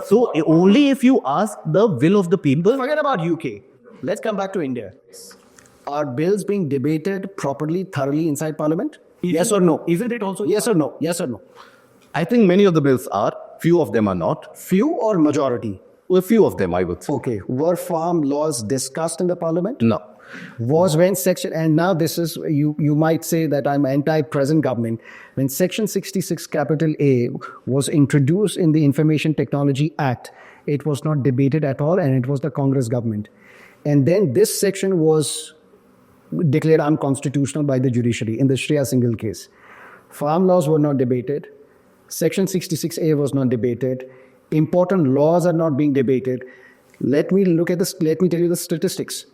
So, only if you ask the will of the people. Forget about UK. Let's come back to India. Are bills being debated properly, thoroughly inside Parliament? Yes or no? Isn't it also? Yes or no? Yes or no? I think many of the bills are, few of them are not. Few or majority? A few of them, I would say. Okay. Were farm laws discussed in the parliament? No. Was when section, and now this is, you might say that I'm anti-present government. When section 66 capital A was introduced in the Information Technology Act, it was not debated at all, and it was the Congress government. And then this section was declared unconstitutional by the judiciary in the Shreya Singhal case. Farm laws were not debated. Section 66A was not debated. Important laws are not being debated. Let me tell you the statistics.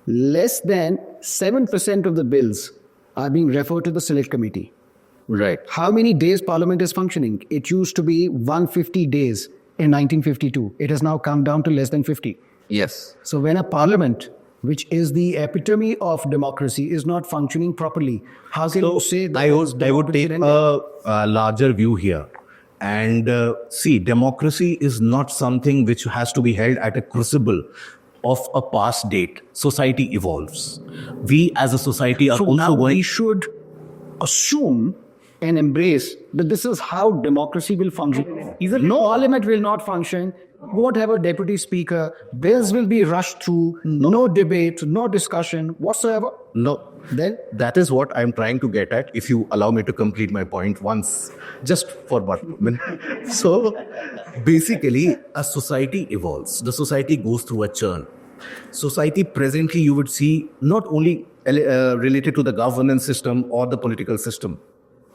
Less than 7% of the bills are being referred to the select committee. Right. How many days parliament is functioning? It used to be 150 days in 1952. It has now come down to less than 50. Yes. So when a parliament, which is the epitome of democracy, is not functioning properly, how can you say that? I would take a larger view here. And see, democracy is not something which has to be held at a crucible of a past date. Society evolves. We as a society are So also now going... we should assume and embrace that this is how democracy will function. No parliament will not function. Won't have a deputy speaker. Bills will be rushed through. No debate, no discussion whatsoever. No. Then That is what I'm trying to get at, if you allow me to complete my point once, just for 1 minute. So, basically, a society evolves. The society goes through a churn. Society presently, you would see, not only related to the governance system or the political system,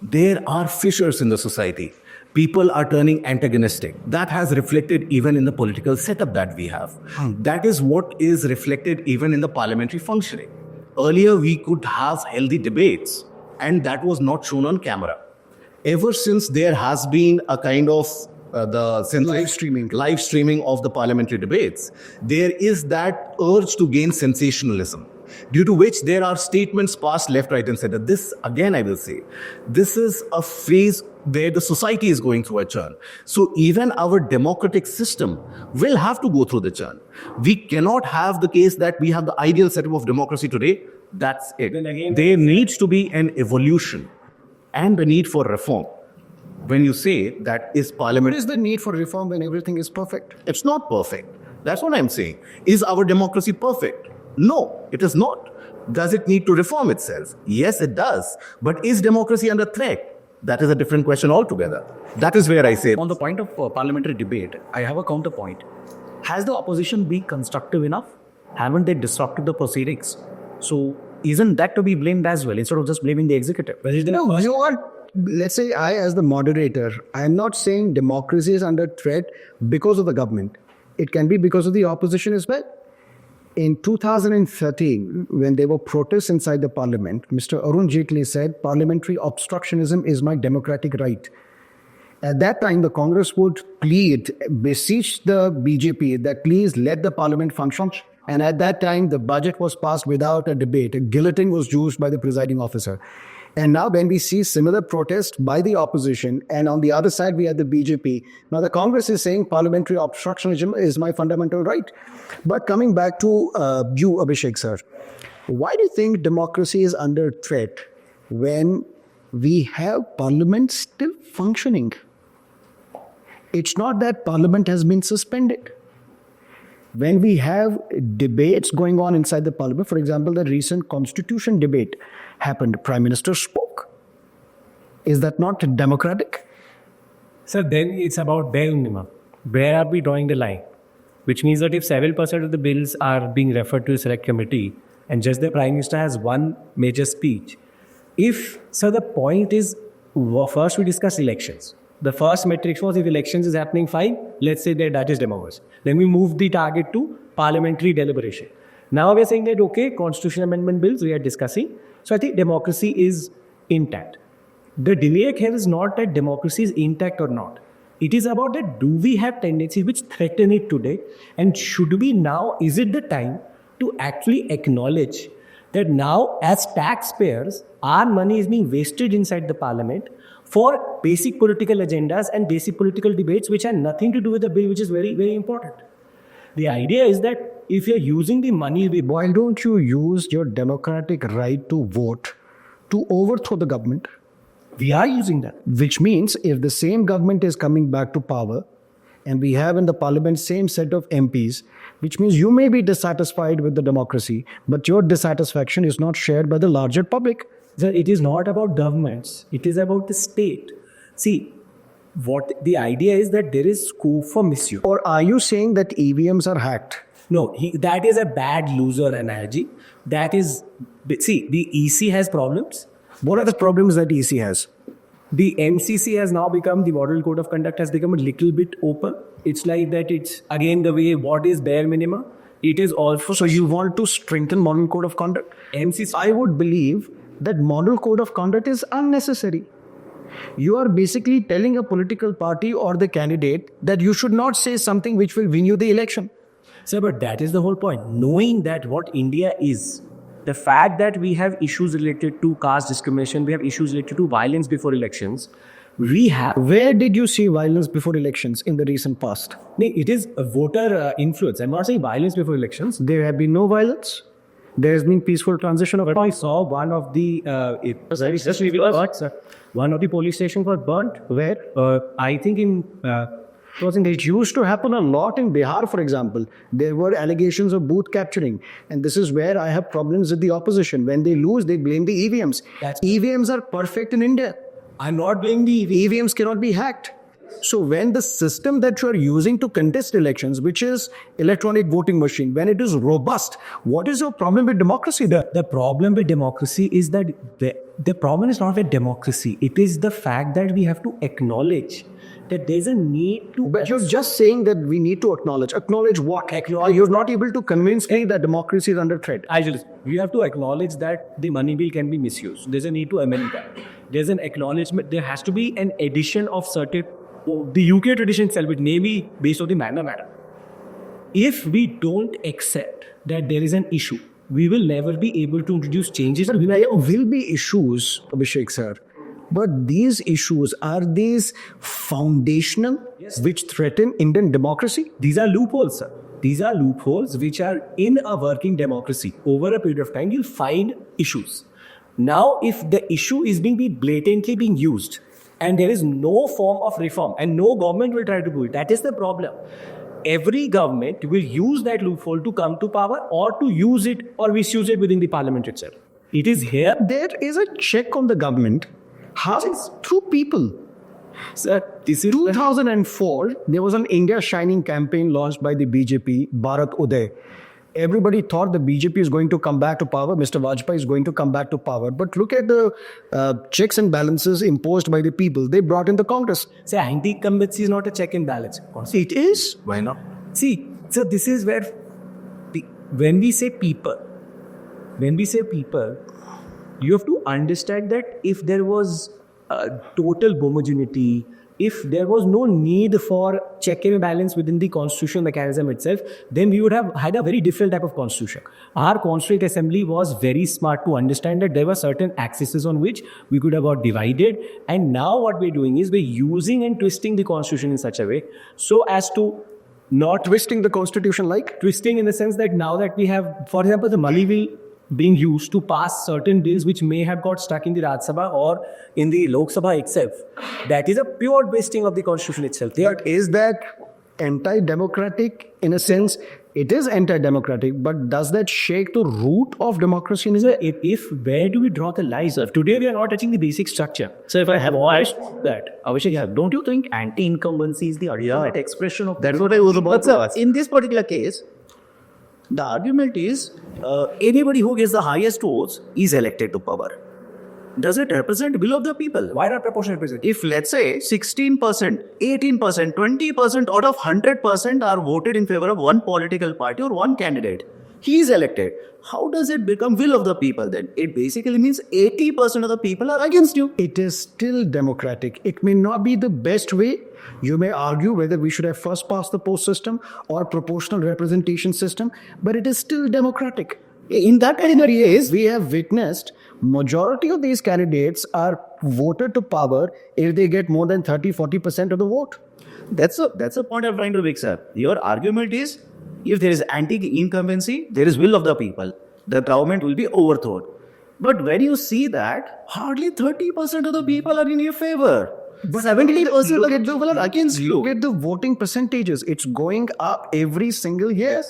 there are fissures in the society. People are turning antagonistic. That has reflected even in the political setup that we have. That is what is reflected even in the parliamentary functioning. Earlier, we could have healthy debates, and that was not shown on camera. Ever since there has been a kind of live streaming of the parliamentary debates, there is that urge to gain sensationalism, due to which there are statements passed left, right, and center. This, again, I will say, this is a phase where the society is going through a churn. So even our democratic system will have to go through the churn. We cannot have the case that we have the ideal setup of democracy today. That's it. Then again, there needs to be an evolution and the need for reform. When you say that is parliament... what is the need for reform when everything is perfect? It's not perfect. That's what I'm saying. Is our democracy perfect? No, it is not. Does it need to reform itself? Yes, it does. But is democracy under threat? That is a different question altogether. That is where I say... On the point of parliamentary debate, I have a counterpoint. Has the opposition been constructive enough? Haven't they disrupted the proceedings? So isn't that to be blamed as well, instead of just blaming the executive? No, you are... Let's say I, as the moderator, I'm not saying democracy is under threat because of the government. It can be because of the opposition as well. In 2013, when there were protests inside the parliament, Mr. Arun Jaitley said, parliamentary obstructionism is my democratic right. At that time, the Congress would beseech the BJP that please let the parliament function. And at that time, the budget was passed without a debate. A guillotine was used by the presiding officer. And now when we see similar protests by the opposition, and on the other side we have the BJP, now the Congress is saying parliamentary obstructionism is my fundamental right. But coming back to you, Abhishek sir, why do you think democracy is under threat when we have parliament still functioning? It's not that parliament has been suspended. When we have debates going on inside the parliament, for example, the recent constitution debate happened, Prime Minister spoke. Is that not democratic? So then it's about bare minimum. Where are we drawing the line? Which means that if several percent of the bills are being referred to the select committee and just the Prime Minister has one major speech, the point is, first we discuss elections. The first metric was if elections is happening fine, let's say that is democracy. Then we move the target to parliamentary deliberation. Now we are saying that, okay, constitution amendment bills we are discussing. So I think democracy is intact. The debate here is not that democracy is intact or not. It is about that do we have tendencies which threaten it today, and should we now, is it the time to actually acknowledge that now as taxpayers, our money is being wasted inside the parliament for basic political agendas and basic political debates which have nothing to do with the bill, which is very, very important. The idea is that if you're using the money... Why don't you use your democratic right to vote to overthrow the government? We are using that. Which means if the same government is coming back to power and we have in the parliament same set of MPs, which means you may be dissatisfied with the democracy, but your dissatisfaction is not shared by the larger public. Sir, it is not about governments. It is about the state. See, what the idea is that there is scope for misuse. Or are you saying that EVMs are hacked? No, that is a bad loser analogy. That is, see, the EC has problems. What are the problems that EC has? The MCC has now become, the Model Code of Conduct has become a little bit open. It's like that it's again the way what is bare minimum. It is also. So you want to strengthen Model Code of Conduct? MCC. I would believe that Model Code of Conduct is unnecessary. You are basically telling a political party or the candidate that you should not say something which will win you the election. Sir, but that is the whole point. Knowing that what India is, the fact that we have issues related to caste discrimination, we have issues related to violence before elections, we have. Where did you see violence before elections in the recent past? It is a voter influence. I'm not saying violence before elections. There have been no violence. There has been peaceful transition of. I saw one of the. One of the police stations was burnt. Where? I think in. It used to happen a lot in Bihar, for example. There were allegations of booth capturing. And this is where I have problems with the opposition. When they lose, they blame the EVMs. EVMs are perfect in India. I'm not blaming the EVMs cannot be hacked. So when the system that you are using to contest elections, which is electronic voting machine, when it is robust, what is your problem with democracy there? The problem with democracy is that the problem is not with democracy. It is the fact that we have to acknowledge that there's a need to. But you're just saying that we need to acknowledge. Acknowledge what? You're not able to convince me that democracy is under threat. We have to acknowledge that the money bill can be misused. There's a need to amend that. There's an acknowledgement. There has to be an addition of certain. The UK tradition itself, it may be based on the manner matter. If we don't accept that there is an issue, we will never be able to introduce changes. There will be issues, Abhishek sir. But these issues, are these foundational, which threaten Indian democracy? These are loopholes, sir. These are loopholes which are in a working democracy. Over a period of time, you'll find issues. Now, if the issue is being blatantly being used, and there is no form of reform, and no government will try to do it, that is the problem. Every government will use that loophole to come to power or to use it or misuse it within the parliament itself. It is here. There is a check on the government. How? Through people. Sir, this is 2004, there was an India Shining campaign launched by the BJP, Bharat Uday. Everybody thought the BJP is going to come back to power. Mr. Vajpayee is going to come back to power. But look at the checks and balances imposed by the people. They brought in the Congress. Say, anti-incumbency is not a check and balance. It is. Why not? See, so this is where, when we say people, you have to understand that if there was a total homogeneity, if there was no need for check and balance within the constitutional mechanism itself, then we would have had a very different type of constitution. Our Constituent Assembly was very smart to understand that there were certain axes on which we could have got divided. And now what we're doing is we're using and twisting the constitution in such a way so as to not Twisting the constitution like? twisting in the sense that now that we have, for example, the money will being used to pass certain bills which may have got stuck in the Raj Sabha or in the Lok Sabha itself. That is a pure twisting of the constitution itself. But is that anti-democratic in a sense? It is anti-democratic, but does that shake the root of democracy? If where do we draw the lines? Today we are not touching the basic structure. So if I have watched that, Abhishek, don't you think anti-incumbency is the ultimate expression of That's what I was about to ask. In this particular case, the argument is anybody who gets the highest votes is elected to power. Does it represent will of the people? Why not proportional representation? If let's say 16%, 18%, 20% out of 100% are voted in favor of one political party or one candidate, he is elected. How does it become will of the people then? It basically means 80% of the people are against you. It is still democratic. It may not be the best way. You may argue whether we should have first past the post system or proportional representation system, but it is still democratic. In that category, we have witnessed majority of these candidates are voted to power if they get more than 30-40% of the vote. That's a point I'm trying to make, sir. Your argument is if there is anti-incumbency, there is will of the people. The government will be overthrown. But when you see that, hardly 30% of the people are in your favor. But 70% of the people are against you. Look at the voting percentages. It's going up every single year.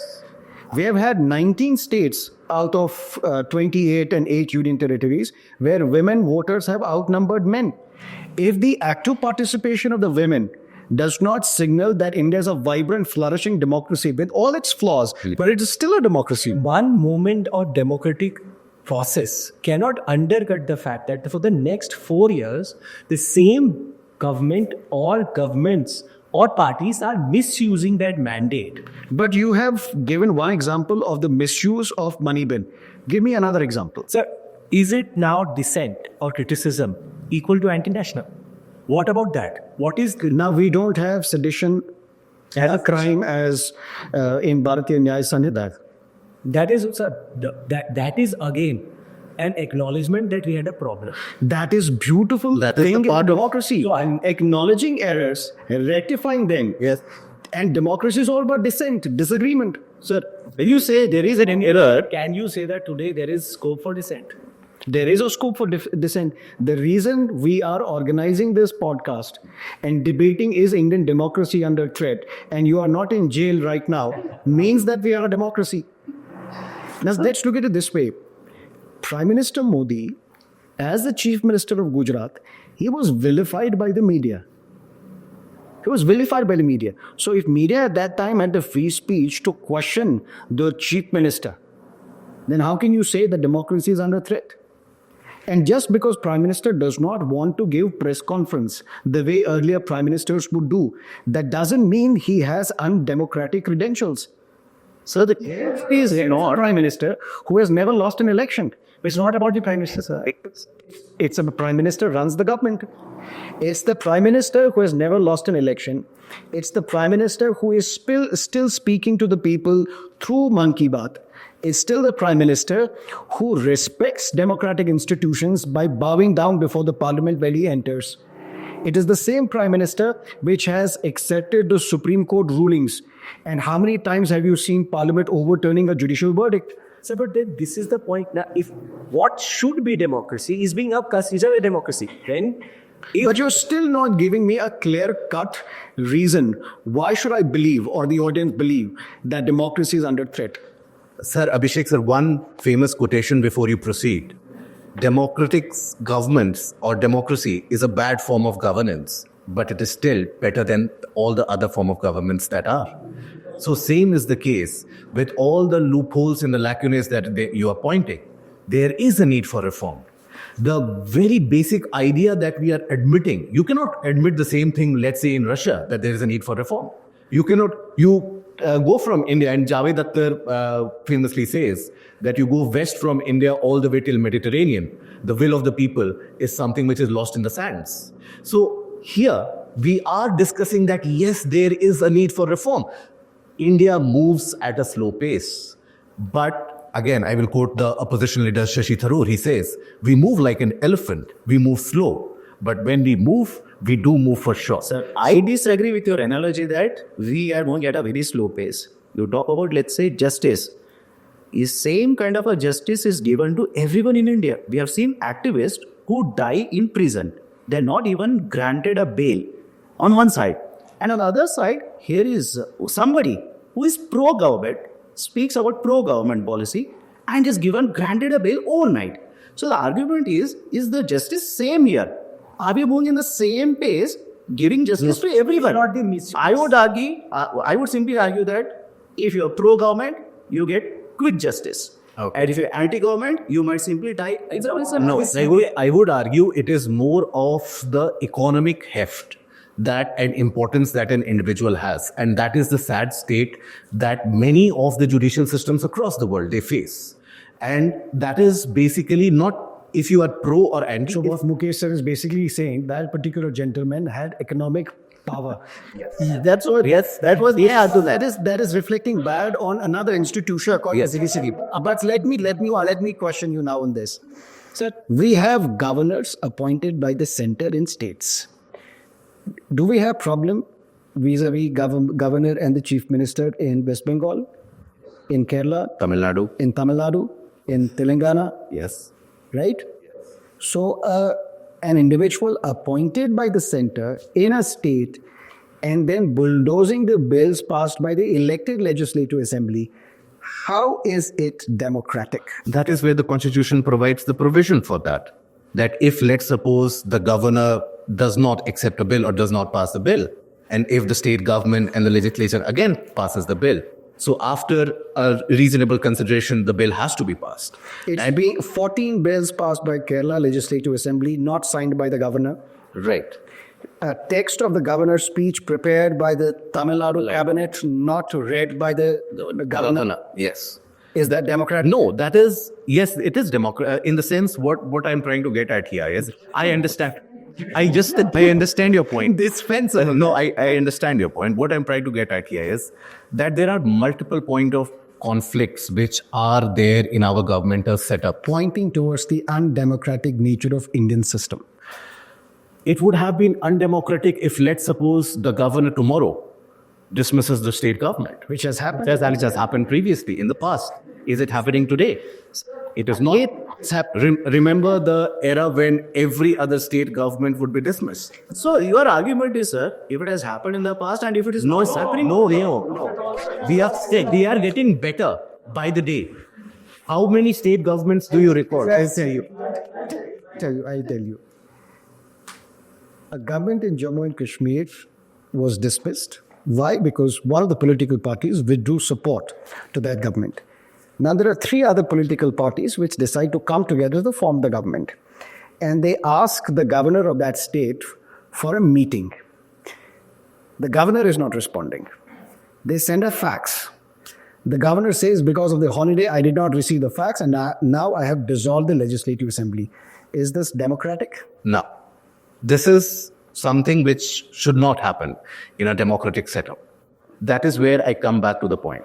We have had 19 states out of 28 and 8 union territories where women voters have outnumbered men. If the active participation of the women does not signal that India is a vibrant, flourishing democracy with all its flaws, but it is still a democracy. One moment of democratic process cannot undercut the fact that for the next 4 years, the same government or governments or parties are misusing that mandate. But you have given one example of the misuse of money bin. Give me another example. Sir, is it now dissent or criticism equal to anti-national? What about that? What is Now we don't have sedition as a crime as in Bharatiya Nyaya Sanhita. that? Is sir, that is again an acknowledgement that we had a problem. That is beautiful That is thing the part in of- democracy. Acknowledging errors, rectifying them. Yes. And democracy is all about dissent, disagreement. Sir, when you say there is an error, can you say that today there is scope for dissent? There is a scope for dissent. The reason we are organizing this podcast and debating is Indian democracy under threat, and you are not in jail right now, means that we are a democracy. Now, let's look at it this way. Prime Minister Modi, as the Chief Minister of Gujarat, he was vilified by the media. He was vilified by the media. So if media at that time had the free speech to question the Chief Minister, then how can you say that democracy is under threat? And just because Prime Minister does not want to give press conference the way earlier Prime Ministers would do, that doesn't mean he has undemocratic credentials. So the case is not Prime Minister who has never lost an election. It's not about the Prime Minister, sir. It's a Prime Minister runs the government. It's the Prime Minister who has never lost an election. It's the Prime Minister who is still speaking to the people through Man Ki Baat. Is still the Prime Minister who respects democratic institutions by bowing down before the Parliament when he enters. It is the same Prime Minister which has accepted the Supreme Court rulings. And how many times have you seen Parliament overturning a judicial verdict? Sir, but then this is the point. Now, if what should be democracy is being considered a democracy, then But you're still not giving me a clear-cut reason. Why should I believe, or the audience believe, that democracy is under threat? Sir, Abhishek, sir, one famous quotation before you proceed. Democratic governments or democracy is a bad form of governance, but it is still better than all the other form of governments that are. So same is the case with all the loopholes and the lacunae that you are pointing. There is a need for reform. The very basic idea that we are admitting, you cannot admit the same thing, let's say in Russia, that there is a need for reform. You cannot, go from India, and Javed Akhtar famously says that you go west from India all the way till Mediterranean. The will of the people is something which is lost in the sands. So here we are discussing that yes, there is a need for reform. India moves at a slow pace. But again, I will quote the opposition leader Shashi Tharoor. He says, we move like an elephant, we move slow. But when we do move for sure. Sir, I disagree with your analogy that we are moving at a very slow pace. You talk about, let's say, justice. Is same kind of a justice is given to everyone in India. We have seen activists who die in prison. They're not even granted a bail on one side. And on the other side, here is somebody who is pro-government, speaks about pro-government policy and is granted a bail overnight. So the argument is the justice same here? Are we moving in the same pace, giving justice to everyone? Not the misuse. I would simply argue that if you're pro-government, you get quick justice. Okay. And if you're anti-government, you might simply die. No, I would argue it is more of the economic heft that and importance that an individual has. And that is the sad state that many of the judicial systems across the world, they face. And that is basically not if you are pro or anti. So what Mukesh sir is basically saying, that particular gentleman had economic power. That's what, yes, that was, yeah, so That is reflecting bad on another institution called the Judiciary. But let me question you now on this. Sir, we have governors appointed by the center in states. Do we have problem vis-a-vis governor and the chief minister in West Bengal, in Kerala, Tamil Nadu. in Telangana? Yes. Right? So an individual appointed by the center in a state and then bulldozing the bills passed by the elected legislative assembly, how is it democratic? That is where the Constitution provides the provision for that. That if, let's suppose, the governor does not accept a bill or does not pass the bill, and if the state government and the legislature again passes the bill, so after a reasonable consideration, the bill has to be passed. It's being 14 bills passed by Kerala Legislative Assembly, not signed by the governor. Right. A text of the governor's speech prepared by the Tamil Nadu cabinet, not read by the governor. Yes. Is that democratic? No, that is, yes, it is democratic. In the sense, what I'm trying to get at here is, I understand. I understand your point. This fence. No, I understand your point. What I'm trying to get at here is that there are multiple point of conflicts which are there in our governmental setup. Pointing towards the undemocratic nature of Indian system. It would have been undemocratic if, let's suppose, the governor tomorrow dismisses the state government. Which has happened. Which has happened previously in the past. Is it happening today? It is not. Remember the era when every other state government would be dismissed. So your argument is, sir, if it has happened in the past and if it is not happening, No. We are getting better by the day. How many state governments do you recall? I'll tell you. A government in Jammu and Kashmir was dismissed. Why? Because one of the political parties withdrew support to that government. Now there are 3 other political parties which decide to come together to form the government. And they ask the governor of that state for a meeting. The governor is not responding. They send a fax. The governor says, because of the holiday, I did not receive the fax and now I have dissolved the legislative assembly. Is this democratic? No. This is something which should not happen in a democratic setup. That is where I come back to the point.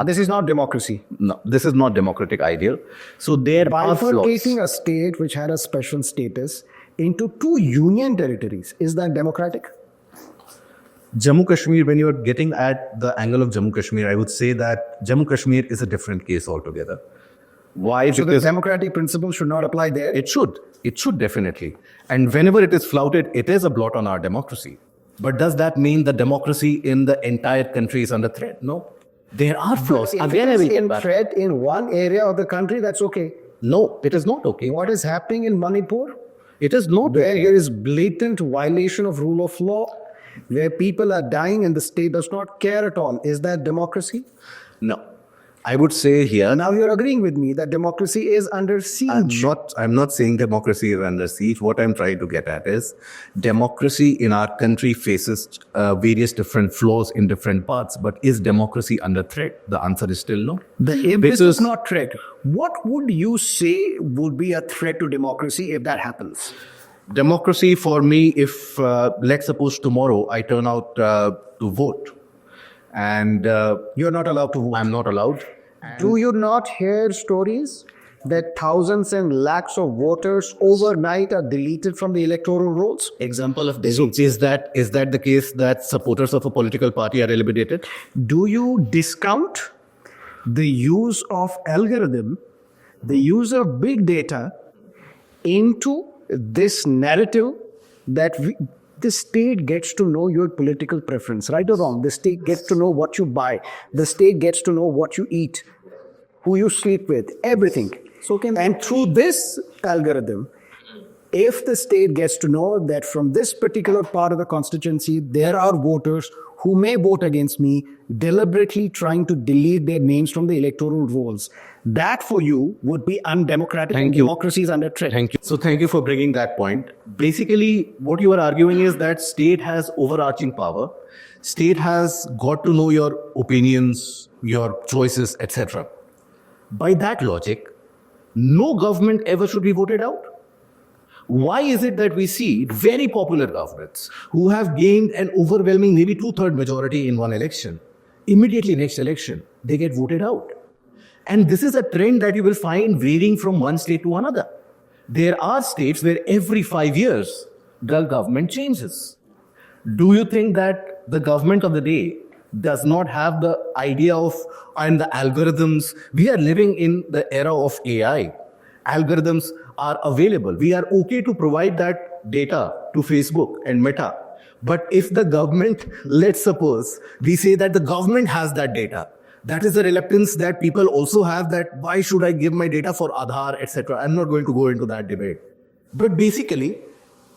This is not democracy. No, this is not democratic ideal. So there are flaws. Bifurcating a state which had a special status into 2 union territories, is that democratic? Jammu Kashmir, when you are getting at the angle of Jammu Kashmir, I would say that Jammu Kashmir is a different case altogether. Why? So the democratic principle should not apply there? It should. It should definitely. And whenever it is flouted, it is a blot on our democracy. But does that mean that democracy in the entire country is under threat? No. There are flaws. If it is in threat in one area of the country, that's okay. No, it is not okay. What is happening in Manipur? It is not where there is blatant violation of rule of law, where people are dying and the state does not care at all. Is that democracy? No. I would say here... Now you're agreeing with me that democracy is under siege. I'm not saying democracy is under siege. What I'm trying to get at is democracy in our country faces various different flaws in different parts. But is democracy under threat? The answer is still no. If this is not threat, what would you say would be a threat to democracy if that happens? Democracy for me, if let's suppose tomorrow I turn out to vote and... You're not allowed to vote. I'm not allowed. Do you not hear stories that thousands and lakhs of voters overnight are deleted from the electoral rolls? Example of this. Is that the case that supporters of a political party are eliminated? Do you discount the use of algorithm, the use of big data into this narrative that the state gets to know your political preference, right or wrong? The state gets to know what you buy. The state gets to know what you eat, who you sleep with, everything. And through this algorithm, if the state gets to know that from this particular part of the constituency, there are voters who may vote against me, deliberately trying to delete their names from the electoral rolls, that for you would be undemocratic. Thank you. Democracy is under threat. Thank you. So thank you for bringing that point. Basically, what you are arguing is that state has overarching power. State has got to know your opinions, your choices, etc. By that logic, no government ever should be voted out. Why is it that we see very popular governments who have gained an overwhelming, maybe 2/3 majority in one election, immediately next election, they get voted out? And this is a trend that you will find varying from one state to another. There are states where every 5 years, the government changes. Do you think that the government of the day does not have the idea of and the algorithms? We are living in the era of AI. algorithms are available. We are okay to provide that data to Facebook and Meta. But if the government, let's suppose, we say that the government has that data, that is the reluctance that people also have, that why should I give my data for Aadhaar, etc. I'm not going to go into that debate. But basically,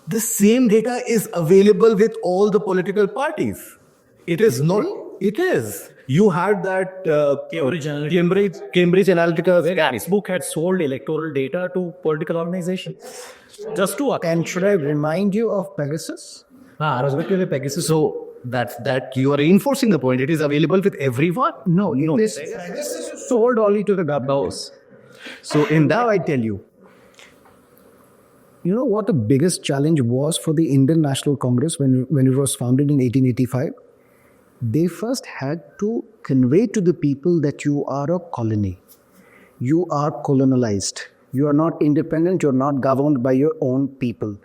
the same data is available with all the political parties. It is not, it is. You had that Cambridge Analytica scam. Facebook had sold electoral data to political organizations. Just to And should I remind you of Pegasus? I was going to say Pegasus. So that you are reinforcing the point. It is available with everyone. No, this is sold only to the governors. So in that, I tell you, you know what the biggest challenge was for the Indian National Congress when it was founded in 1885? They first had to convey to the people that you are a colony. You are colonized. You are not independent. You're not governed by your own people.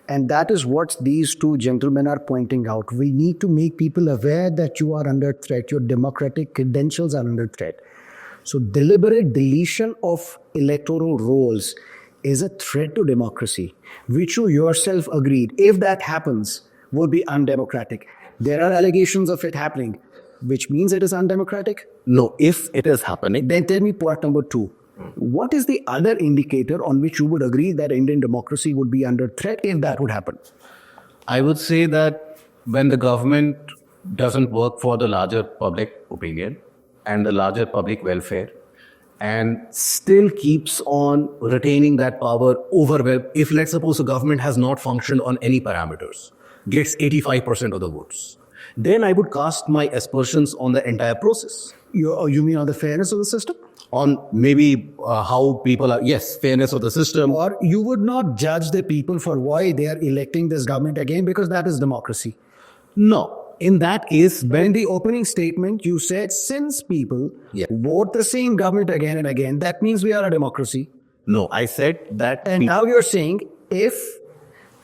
And that is what these two gentlemen are pointing out. We need to make people aware that you are under threat. Your democratic credentials are under threat. So deliberate deletion of electoral rolls is a threat to democracy, which you yourself agreed, if that happens, will be undemocratic. There are allegations of it happening, which means it is undemocratic. No, if it is happening. Then tell me point number 2. What is the other indicator on which you would agree that Indian democracy would be under threat if that would happen? I would say that when the government doesn't work for the larger public opinion and the larger public welfare and still keeps on retaining that power over, if let's suppose the government has not functioned on any parameters, gets 85% of the votes, then I would cast my aspersions on the entire process. You mean on the fairness of the system? On maybe how people are, yes, fairness of the system. Or you would not judge the people for why they are electing this government again, because that is democracy. No. In that case, When in the opening statement you said, since people vote the same government again and again, that means we are a democracy. no, I said that. And now you're saying if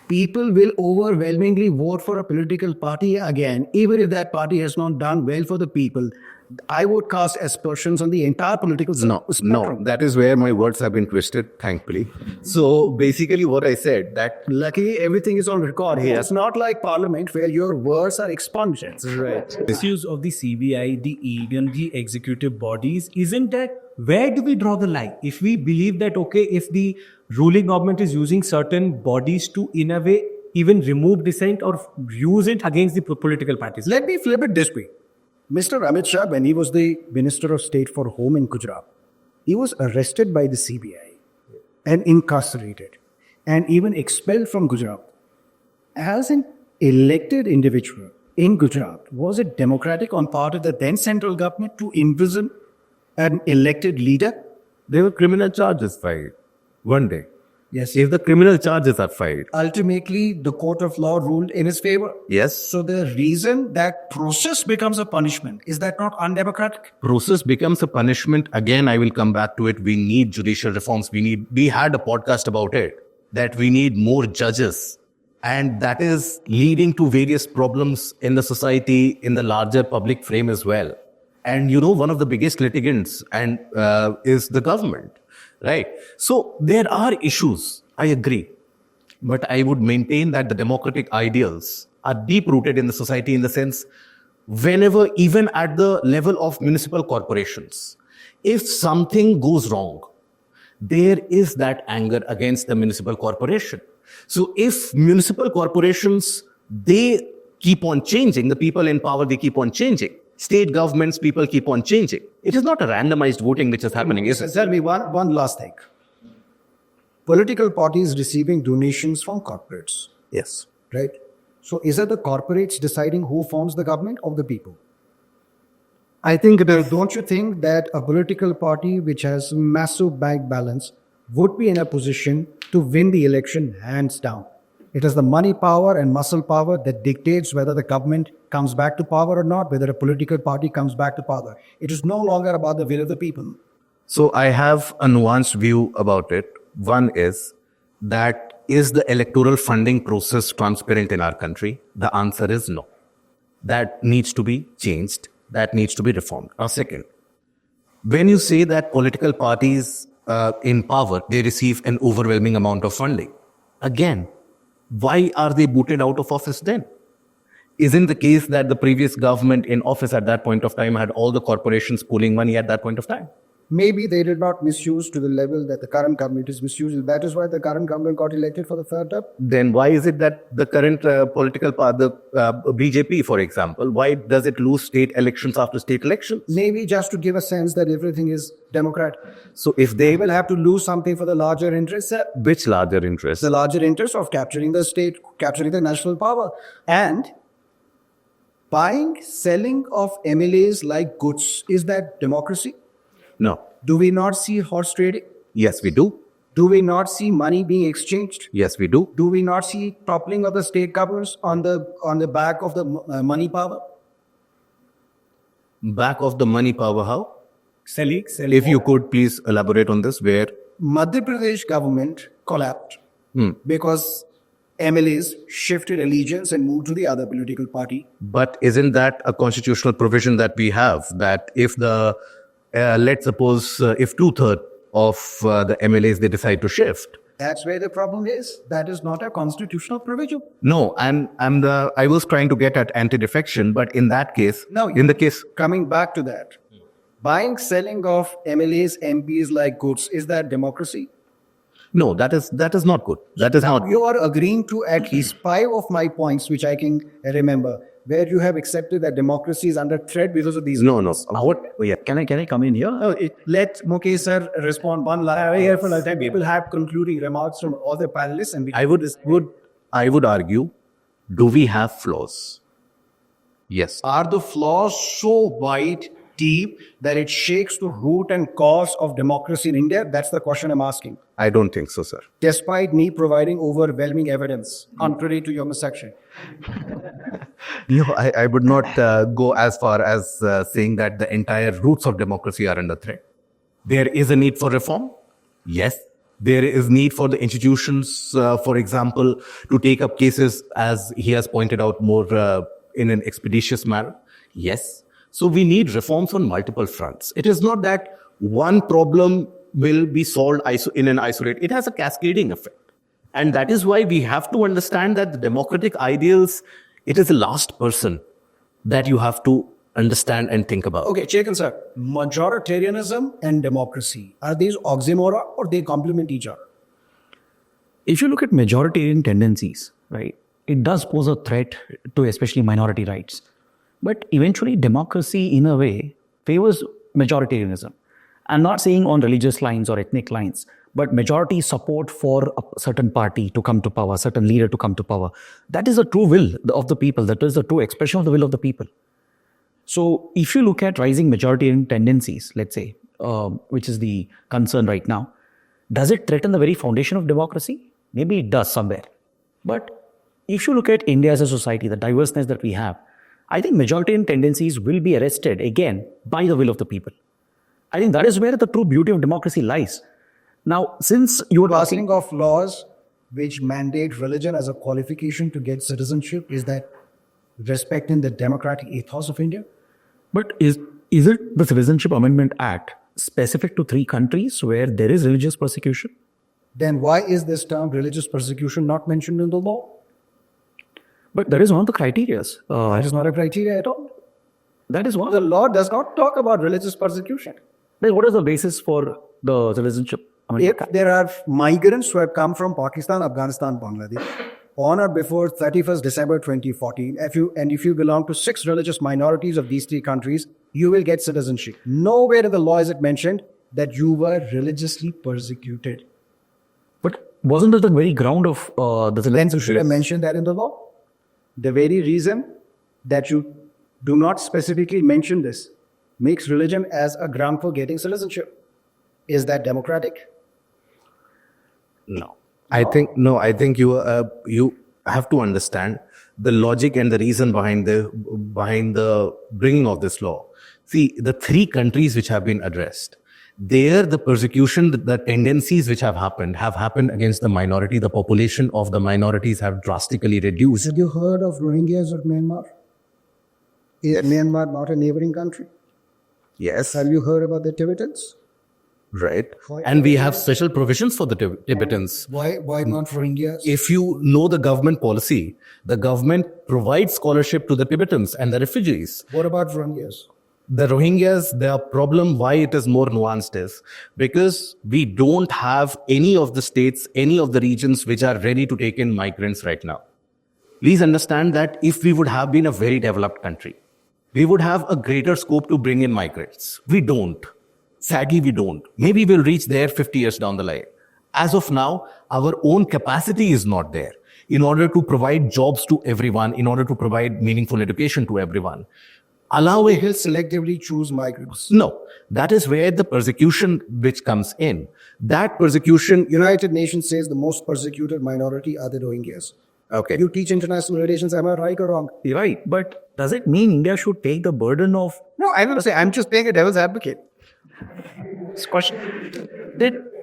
people will overwhelmingly vote for a political party again, even if that party has not done well for the people, I would cast aspersions on the entire political spectrum. No, that is where my words have been twisted, thankfully. So basically what I said, that Luckily, everything is on record here. It's not like Parliament where your words are expungements. right. Misuse of the CBI, the ED, and the executive bodies, isn't that where do we draw the line? If we believe that, okay, if the ruling government is using certain bodies to, in a way, even remove dissent or use it against the political parties. Let me flip it this way. Mr. Amit Shah, when he was the Minister of State for Home in Gujarat, he was arrested by the CBI and incarcerated and even expelled from Gujarat. As an elected individual in Gujarat, was it democratic on part of the then central government to imprison an elected leader? There were criminal charges filed one day. Yes. If the criminal charges are filed, Ultimately, the court of law ruled in his favor. yes, So the reason that process becomes a punishment, is that not undemocratic? process becomes a punishment. Again, I will come back to it. We need judicial reforms. We had a podcast about it, that we need more judges. And that is leading to various problems in the society, in the larger public frame as well. And you know, one of the biggest litigants is the government, right? So there are issues, I agree. But I would maintain that the democratic ideals are deep-rooted in the society, in the sense, whenever, even at the level of municipal corporations, if something goes wrong, there is that anger against the municipal corporation. So if municipal corporations, they keep on changing, the people in power, they keep on changing. State governments, people keep on changing. It is not a randomized voting which is happening, is it? Tell me one last thing. Political parties receiving donations from corporates, Yes. right? So is it the corporates deciding who forms the government or the people? I think it is. Don't you think that a political party which has massive bank balance would be in a position to win the election hands down? It is the money power and muscle power that dictates whether the government comes back to power or not, whether a political party comes back to power. It is no longer about the will of the people. So I have a nuanced view about it. One is that, is the electoral funding process transparent in our country? The answer is no. That needs to be changed. That needs to be reformed. Second, when you say that political parties in power, they receive an overwhelming amount of funding. Again, why are they booted out of office then? Isn't the case that the previous government in office at that point of time had all the corporations pooling money at that point of time? Maybe they did not misuse to the level that the current government is misusing. That is why the current government got elected for the third term. Then why is it that the current political party, the BJP, for example, why does it lose state elections after state elections? Maybe just to give a sense that everything is democratic. So if they They will have to lose something for the larger interest. which larger interest? The larger interest of capturing the state, capturing the national power. And buying, selling of MLAs like goods, is that democracy? No. Do we not see horse trading? Yes, we do. Do we not see money being exchanged? Yes, we do. Do we not see toppling of the state governments on the back of the money power? Back of the money power, how? Selling. If you could please elaborate on this, where? Madhya Pradesh government collapsed because MLAs shifted allegiance and moved to the other political party. But isn't that a constitutional provision that we have, that if the, let's suppose, if 2/3 of the MLAs, they decide to shift? That's where the problem is. That is not a constitutional provision. No, and I was trying to get at anti-defection, but in that case, No, in the case, coming back to that, buying, selling of MLAs, MPs like goods, is that democracy? no, that is not good. That is not. You are agreeing to at least 5 of my points, which I can remember, where you have accepted that democracy is under threat because of these. No. What? Yeah, can I come in here? Let Mukesh sir respond one last here for time. We will have concluding remarks from all the panelists, and I would argue, do we have flaws? Yes. are the flaws so wide, deep, that it shakes the root and cause of democracy in India? That's the question I'm asking. I don't think so, sir. Despite me providing overwhelming evidence, contrary to your section. No, I would not go as far as saying that the entire roots of democracy are under threat. There is a need for reform. Yes. There is need for the institutions, for example, to take up cases, as he has pointed out, more in an expeditious manner. Yes. So we need reforms on multiple fronts. It is not that one problem will be solved in an isolate. It has a cascading effect. And that is why we have to understand that the democratic ideals, it is the last person that you have to understand and think about. Okay, Chekan sir, majoritarianism and democracy, are these oxymoron or they complement each other? If you look at majoritarian tendencies, right, it does pose a threat to especially minority rights. But eventually, democracy, in a way, favors majoritarianism. I'm not saying on religious lines or ethnic lines, but majority support for a certain party to come to power, certain leader to come to power. That is the true will of the people. That is the true expression of the will of the people. So if you look at rising majoritarian tendencies, let's say, which is the concern right now, does it threaten the very foundation of democracy? Maybe it does somewhere. But if you look at India as a society, the diverseness that we have, I think majoritarian tendencies will be arrested again by the will of the people. I think that is where the true beauty of democracy lies. Now, since you were Passing of laws which mandate religion as a qualification to get citizenship, is that respecting the democratic ethos of India? But is it the Citizenship Amendment Act specific to 3 countries where there is religious persecution? Then why is this term religious persecution not mentioned in the law? But that is one of the criteria. That is not a criteria at all. That is one. The law does not talk about religious persecution. Then what is the basis for the Citizenship Amendment If Act? there are migrants who have come from Pakistan, Afghanistan, Bangladesh, on or before 31st December 2014, if you belong to 6 religious minorities of these 3 countries, you will get citizenship. Nowhere in the law is it mentioned that you were religiously persecuted. But wasn't that the very ground of the Then you should citizenship? have mentioned that in the law. The very reason that you do not specifically mention this makes religion as a ground for getting citizenship. Is that democratic? No. I think you have to understand the logic and the reason behind the bringing of this law. See, the 3 countries which have been addressed, there the persecution, the tendencies which have happened against the minority. The population of the minorities have drastically reduced. Have you heard of Rohingyas of Myanmar? Is Myanmar not a neighboring country? Yes. Have you heard about the Tibetans? right? And we have special provisions for the Tibetans. Why not for India? If you know the government policy, the government provides scholarship to the Tibetans and the refugees. What about Rohingyas? The Rohingyas, their problem, why it is more nuanced is because we don't have any of the states, any of the regions which are ready to take in migrants right now. Please understand that if we would have been a very developed country, we would have a greater scope to bring in migrants. We don't. Sadly, we don't. Maybe we'll reach there 50 years down the line. As of now, our own capacity is not there in order to provide jobs to everyone, in order to provide meaningful education to everyone. Allow They will selectively choose migrants. No, that is where the persecution which comes in. That persecution, United Nations says the most persecuted minority are the Rohingyas. okay. You teach international relations, am I right or wrong? You're right. But does it mean India should take the burden of No, I don't say. I'm just playing a devil's advocate. this question?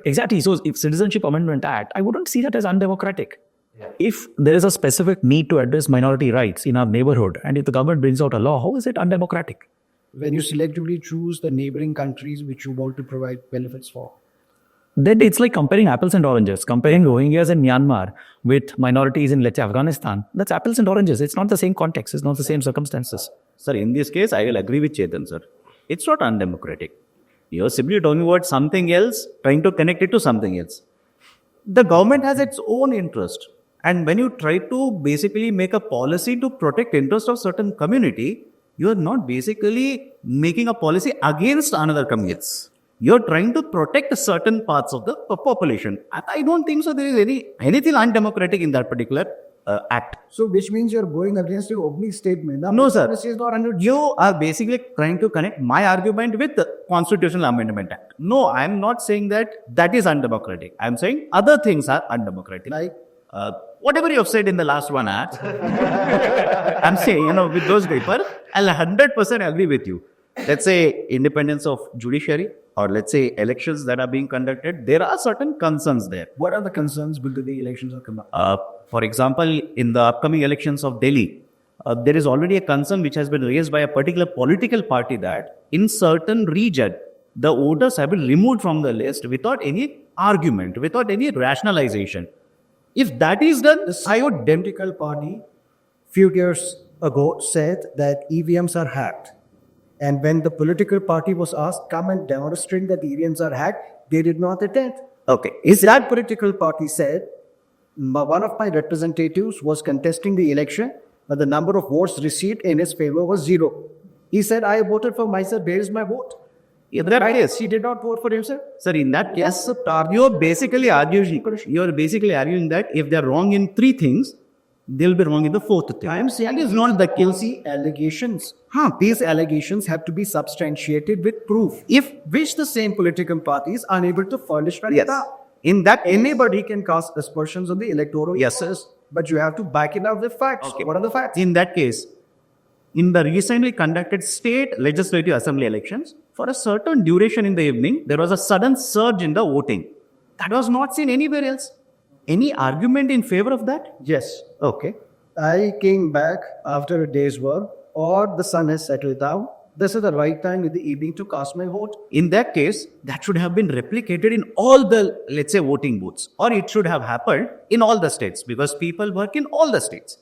Exactly. So if Citizenship Amendment Act, I wouldn't see that as undemocratic. If there is a specific need to address minority rights in our neighborhood, and if the government brings out a law, how is it undemocratic? When you selectively choose the neighboring countries which you want to provide benefits for. Then it's like comparing apples and oranges. Comparing Rohingyas in Myanmar with minorities in, let's say, Afghanistan. That's apples and oranges. It's not the same context. It's not the same circumstances. Sir, in this case, I will agree with Chetan, sir. It's not undemocratic. You're simply talking about something else, trying to connect it to something else. The government has its own interest. And when you try to basically make a policy to protect interest of certain community, you are not basically making a policy against another community. You're trying to protect certain parts of the population. And I don't think so there is anything undemocratic in that particular act. So which means you're going against your opening statement. No, sir. This is not under You are basically trying to connect my argument with the Constitutional Amendment Act. No, I'm not saying that is undemocratic. I'm saying other things are undemocratic. Like? Whatever you have said in the last one act, I'm saying, with those papers, I'll 100% agree with you. Let's say independence of judiciary, or let's say elections that are being conducted, there are certain concerns there. What are the concerns because the elections are coming? For example, in the upcoming elections of Delhi, there is already a concern which has been raised by a particular political party that in certain region, the voters have been removed from the list without any argument, without any rationalization. If that is done, The identical party few years ago said that EVMs are hacked. And when the political party was asked, come and demonstrate that EVMs are hacked, they did not attend. okay, Is that political party said, one of my representatives was contesting the election, but the number of votes received in his favor was 0. He said, I voted for myself, where is my vote? in that case, He did not vote for himself. sir, in that case, you're basically arguing that if they're wrong in 3 things, they'll be wrong in the 4th thing. I am saying that is not the case. See, allegations. These allegations have to be substantiated with proof. If which the same political party is unable to furnish right Yes. now. In that Anybody can cast aspersions on the electoral Yes. process, but you have to back it up with facts. Okay. What are the facts? In that case, in the recently conducted state legislative assembly elections, for a certain duration in the evening, there was a sudden surge in the voting. That was not seen anywhere else. Any argument in favor of that? Yes. Okay. I came back after a day's work, or the sun has settled down. This is the right time in the evening to cast my vote. In that case, that should have been replicated in all the, let's say, voting booths. Or it should have happened in all the states because people work in all the states.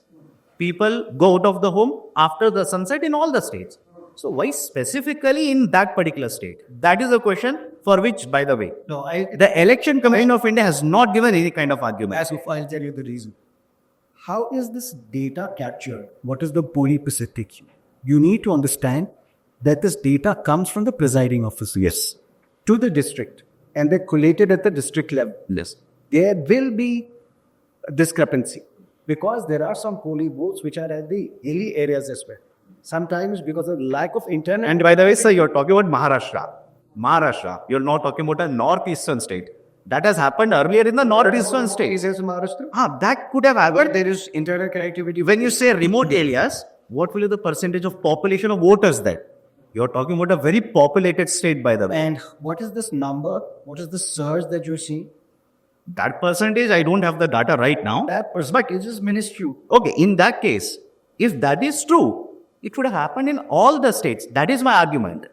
People go out of the home after the sunset in all the states. So why specifically in that particular state? That is a question for which, by the way, the Election Commission of India has not given any kind of argument. As if I'll tell you the reason. How is this data captured? What is the polypecific? You need to understand that this data comes from the presiding officer. Yes. To the district, and they're collated at the district level. Yes. There will be a discrepancy because there are some polling booths which are at the hilly areas as well. Sometimes because of lack of internet. And by the way, sir, you're talking about Maharashtra. You're not talking about a northeastern state. That has happened earlier in the northeastern states. Is Maharashtra? That could have happened. There is internet connectivity. When you say remote areas, what will be the percentage of population of voters there? You're talking about a very populated state, by the way. And what is this number? What is the surge that you're seeing? That percentage, I don't have the data right now. That perspective is minuscule. Okay, in that case, if that is true, it would have happened in all the states. That is my argument.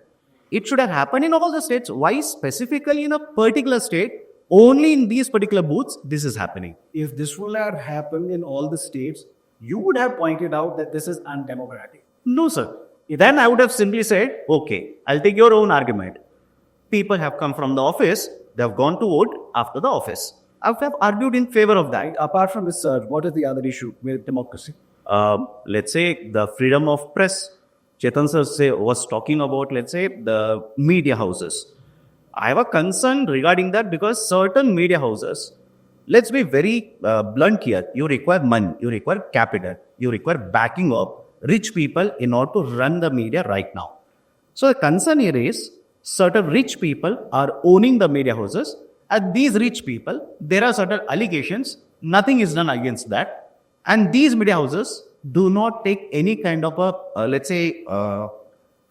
It should have happened in all the states. Why specifically in a particular state, only in these particular booths, this is happening? If this will have happened in all the states, you would have pointed out that this is undemocratic. No, sir. Then I would have simply said, okay, I'll take your own argument. People have come from the office, they have gone to vote after the office. I would have argued in favor of that. Apart from this, sir, what is the other issue with democracy? Let's say the freedom of press. Chetan sir was talking about, let's say, the media houses. I have a concern regarding that because certain media houses, let's be very blunt here, you require money, you require capital, you require backing up rich people in order to run the media right now. So the concern here is certain rich people are owning the media houses, and these rich people, there are certain allegations, nothing is done against that, and these media houses do not take any kind of a,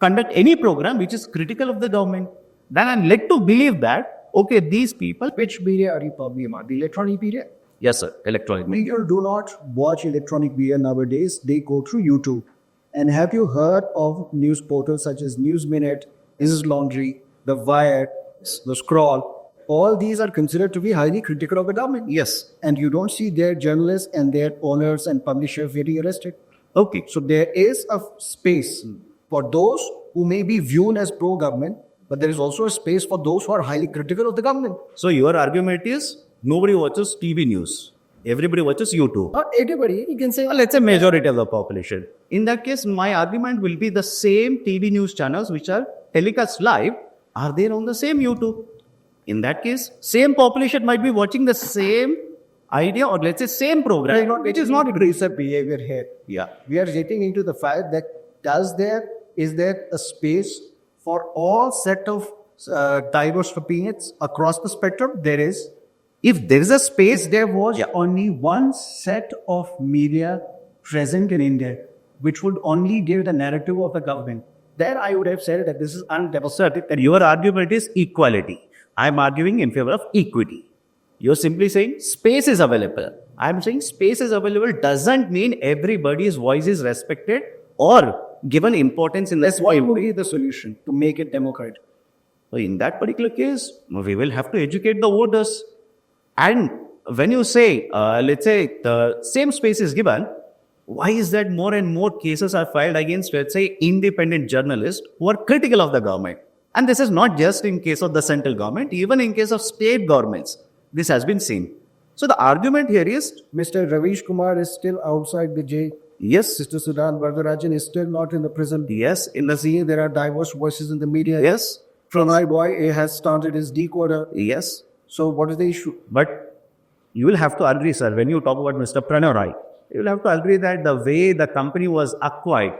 conduct any program which is critical of the government. Then I'm led to believe that, okay, these people... Which media are you talking about? The electronic media? Yes, sir, electronic media. People do not watch electronic media nowadays. They go through YouTube. And have you heard of news portals such as News Minute, Is Laundry, The Wire, The Scroll? All these are considered to be highly critical of the government. Yes. And you don't see their journalists and their owners and publishers getting arrested. Okay. So there is a space for those who may be viewed as pro-government, but there is also a space for those who are highly critical of the government. So your argument is nobody watches TV news. Everybody watches YouTube. Not everybody, you can say. Let's say majority of the population. In that case, my argument will be the same TV news channels which are telecast live are there on the same YouTube. In that case, same population might be watching the same idea or let's say same program, which is not aggressive behavior here. Yeah. We are getting into the fact that is there a space for all set of diverse opinions across the spectrum? There is. If there is a space, There was only one set of media present in India which would only give the narrative of the government. Then I would have said that this is undemocratic. that your argument is equality. I am arguing in favor of equity. You're simply saying space is available. I am saying space is available doesn't mean everybody's voice is respected or given importance in this. What would be the solution to make it democratic? So in that particular case, we will have to educate the voters. And when you say, let's say the same space is given, why is that more and more cases are filed against, let's say, independent journalists who are critical of the government? And this is not just in case of the central government, even in case of state governments, this has been seen. So the argument here is, Mr. Ravish Kumar is still outside the jail. yes, Sister Sudan Vardarajan is still not in the prison. yes, in the See, there are diverse voices in the media. yes, Pranay Boy has started his decoder. yes. So what is the issue? But you will have to agree, sir, when you talk about Mr. Pranay Roy, you will have to agree that the way the company was acquired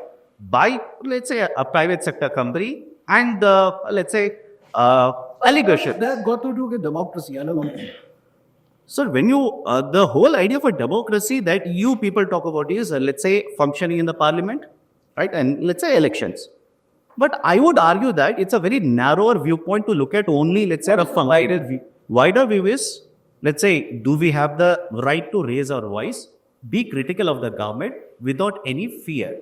by, let's say, a private sector company and the, let's say, allegation. That got to do with democracy. I don't know. Sir, when you, the whole idea for democracy that you people talk about is, let's say, functioning in the parliament, right? And let's say elections. But I would argue that it's a very narrower viewpoint to look at only, let's say, a wider view. Wider view is, let's say, do we have the right to raise our voice, be critical of the government without any fear?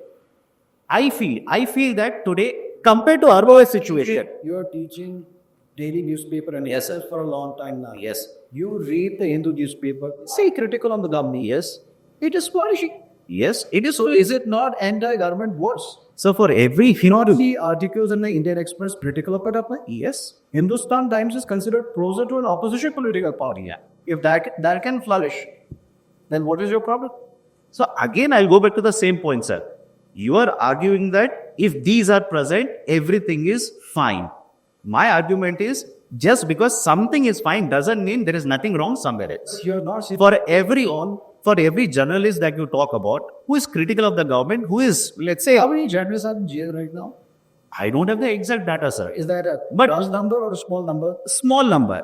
I feel that today, compared to our situation, You are teaching daily newspaper and Yes, for a long time now. yes, You read the Hindu newspaper, say critical on the government. yes, It is flourishing. yes, it is So so. is it not anti-government worse? So for every, you know, The articles in the Indian Express critical of it. yes, Hindustan Times is considered closer to an opposition political party. Yeah. If that can flourish, then what is your problem? So again, I'll go back to the same point, sir. You are arguing that if these are present, everything is fine. My argument is just because something is fine doesn't mean there is nothing wrong somewhere else. You're not For every journalist that you talk about who is critical of the government, who is, let's say, How many journalists are in jail right now? I don't have the exact data, sir. Is that a But- large number or a small number? Small number.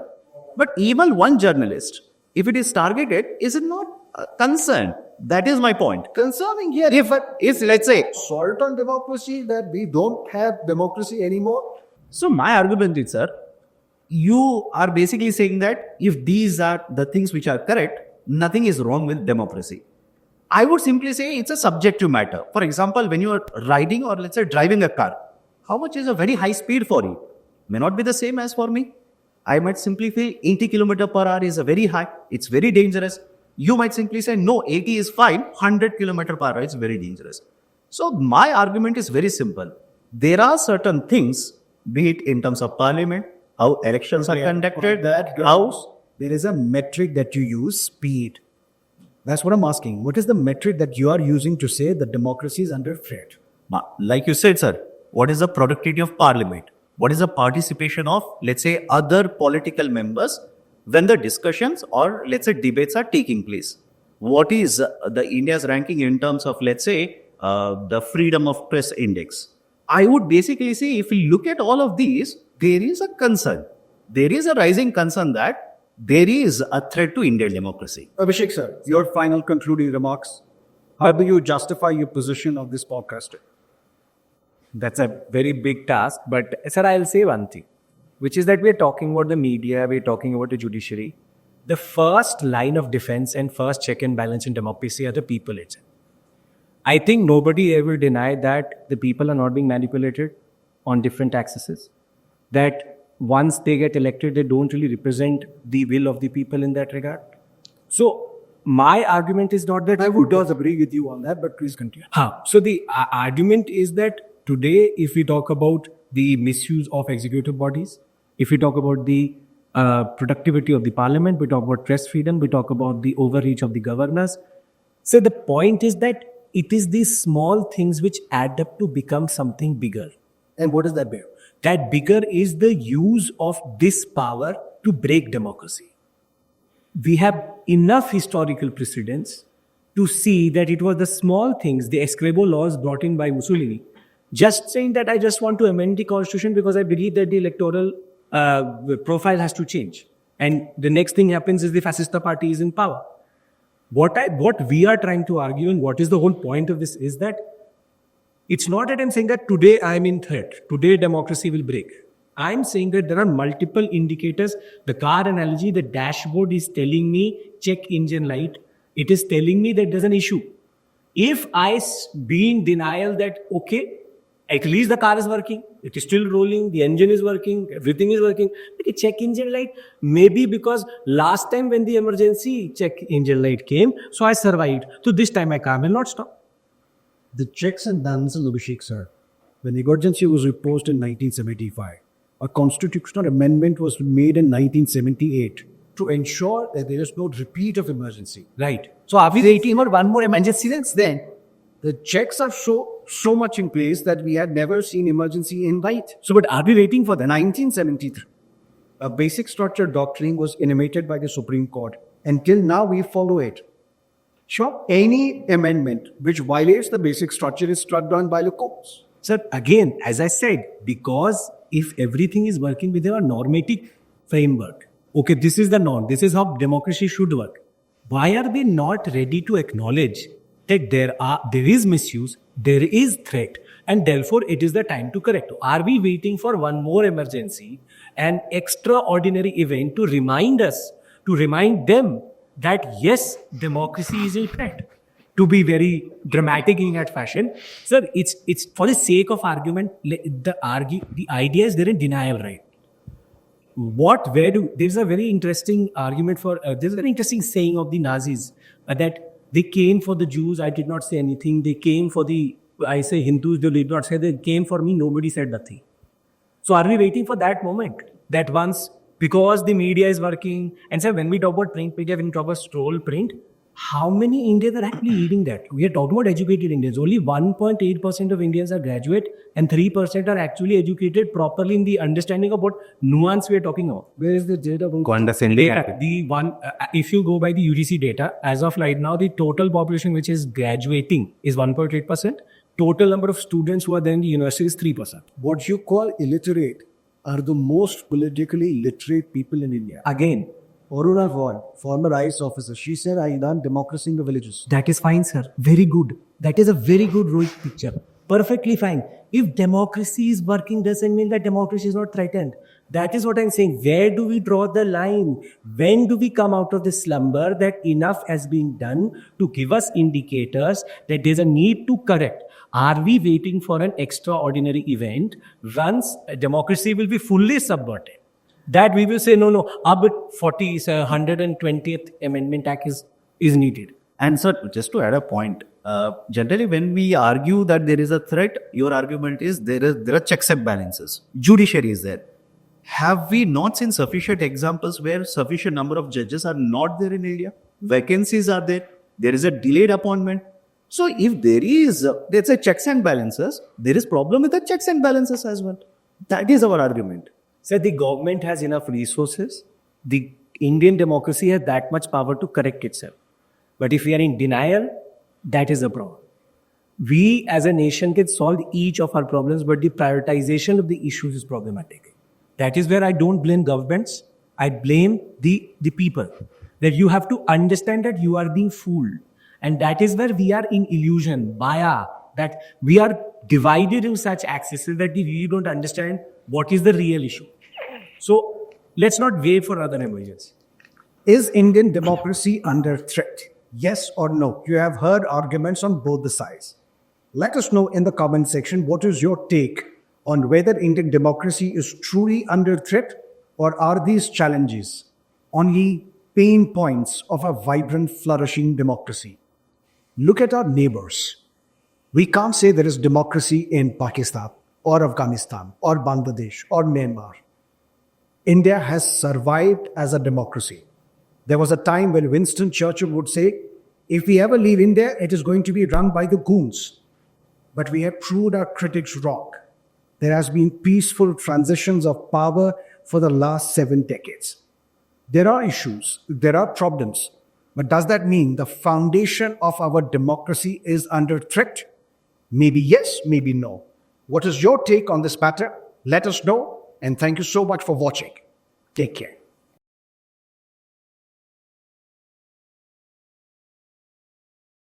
But even one journalist, if it is targeted, is it not concerned? That is my point. Concerning here, If let's say, salt on democracy that we don't have democracy anymore. so my argument is, sir, you are basically saying that if these are the things which are correct, nothing is wrong with democracy. I would simply say it's a subjective matter. For example, when you are riding or let's say driving a car, how much is a very high speed for you? may not be the same as for me. I might simply feel 80 kilometer per hour is a very high. It's very dangerous. You might simply say, no, 80 is fine. 100 kilometer per hour is very dangerous. So my argument is very simple. There are certain things, be it in terms of parliament, how elections are conducted, how there is a metric that you use, speed. That's what I'm asking. What is the metric that you are using to say that democracy is under threat? like you said, sir, what is the productivity of parliament? What is the participation of, let's say, other political members when the discussions or, let's say, debates are taking place? What is the India's ranking in terms of, let's say, the freedom of press index? I would basically say, if we look at all of these, there is a concern. There is a rising concern that there is a threat to Indian democracy. Abhishek sir, your final concluding remarks. How do you justify your position of this podcast? That's a very big task. But sir, I'll say one thing, which is that we're talking about the media, we're talking about the judiciary. The first line of defense and first check and balance in democracy are the people itself. I think nobody ever denied that the people are not being manipulated on different axes. That once they get elected, they don't really represent the will of the people in that regard. So my argument is not that I would not agree with you on that, but please continue. So the argument is that today, if we talk about the misuse of executive bodies, if we talk about the productivity of the parliament, we talk about press freedom, we talk about the overreach of the governors. So the point is that it is these small things which add up to become something bigger. And what is that bear? That bigger is the use of this power to break democracy. We have enough historical precedents to see that it was the small things, the Escribo laws brought in by Mussolini, just saying that I just want to amend the constitution because I believe that the electoral profile has to change. And the next thing happens is the Fascista party is in power. What we are trying to argue and what is the whole point of this is that it's not that I'm saying that today I'm in threat, today democracy will break. I'm saying that there are multiple indicators. The car analogy, the dashboard is telling me check engine light. It is telling me that there's an issue. If I be in denial that, okay, at least the car is working, it is still rolling, the engine is working, everything is working. Okay, check engine light. Maybe because last time when the emergency check engine light came, so I survived. So this time my car will not stop. The checks and balances, Abhishek sir, when emergency was imposed in 1975, a constitutional amendment was made in 1978 to ensure that there is no repeat of emergency. Right. So are we waiting for one more emergency since then? The checks are so much in place that we had never seen emergency in light. So, but are we waiting for The 1973, a basic structure doctrine was enumerated by the Supreme Court. Until now, we follow it. Sure, any amendment which violates the basic structure is struck down by the courts. Sir, again, as I said, because if everything is working within a normative framework, okay, this is the norm, this is how democracy should work. Why are we not ready to acknowledge that there is misuse, there is threat, and therefore it is the time to correct? Are we waiting for one more emergency, an extraordinary event to remind us, to remind them that yes, democracy is a threat? To be very dramatic in that fashion, sir, it's for the sake of argument. The idea is they're in denial, right? There's a very interesting argument there's a very interesting saying of the Nazis that they came for the Jews, I did not say anything. They came for I say Hindus, they did not say, they came for me, nobody said nothing. So are we waiting for that moment? That once, because the media is working, and sir, when we talk about print media, when we talk about scroll print, how many Indians are actually reading that? We are talking about educated Indians. Only 1.8% of Indians are graduate and 3% are actually educated properly in the understanding of what nuance we are talking about. Where is the data? If you go by the UGC data, as of right now, the total population which is graduating is 1.8%. Total number of students who are there in the university is 3%. What you call illiterate are the most politically literate people in India. Again, Aurora Vaughan, former IAS officer, she said, I learned democracy in the villages. that is fine, sir. Very good. That is a very good ROIC picture. Perfectly fine. If democracy is working, doesn't mean that democracy is not threatened. That is what I'm saying. Where do we draw the line? When do we come out of this slumber that enough has been done to give us indicators that there's a need to correct? Are we waiting for an extraordinary event? Once democracy will be fully subverted, that we will say, no, ab 120th Amendment Act is needed. And sir, just to add a point, generally when we argue that there is a threat, your argument is there are checks and balances. Judiciary is there. Have we not seen sufficient examples where sufficient number of judges are not there in India? Vacancies are there. There is a delayed appointment. So if there is, let's say, checks and balances, there is problem with the checks and balances as well. That is our argument. So the government has enough resources. The Indian democracy has that much power to correct itself. But if we are in denial, that is a problem. We as a nation can solve each of our problems, but the prioritization of the issues is problematic. That is where I don't blame governments. I blame the people. That you have to understand that you are being fooled. And that is where we are in illusion, maya, that we are divided in such axes that we really don't understand what is the real issue. So let's not wait for other emergencies. Is Indian democracy under threat? Yes or no? You have heard arguments on both the sides. Let us know in the comment section what is your take on whether Indian democracy is truly under threat, or are these challenges only pain points of a vibrant, flourishing democracy? Look at our neighbors. We can't say there is democracy in Pakistan or Afghanistan or Bangladesh or Myanmar. India has survived as a democracy. There was a time when Winston Churchill would say, if we ever leave India, it is going to be run by the goons. But we have proved our critics wrong. There has been peaceful transitions of power for the last 7 decades. There are issues, there are problems, but does that mean the foundation of our democracy is under threat? Maybe yes, maybe no. What is your take on this matter? Let us know, and thank you so much for watching. Take care.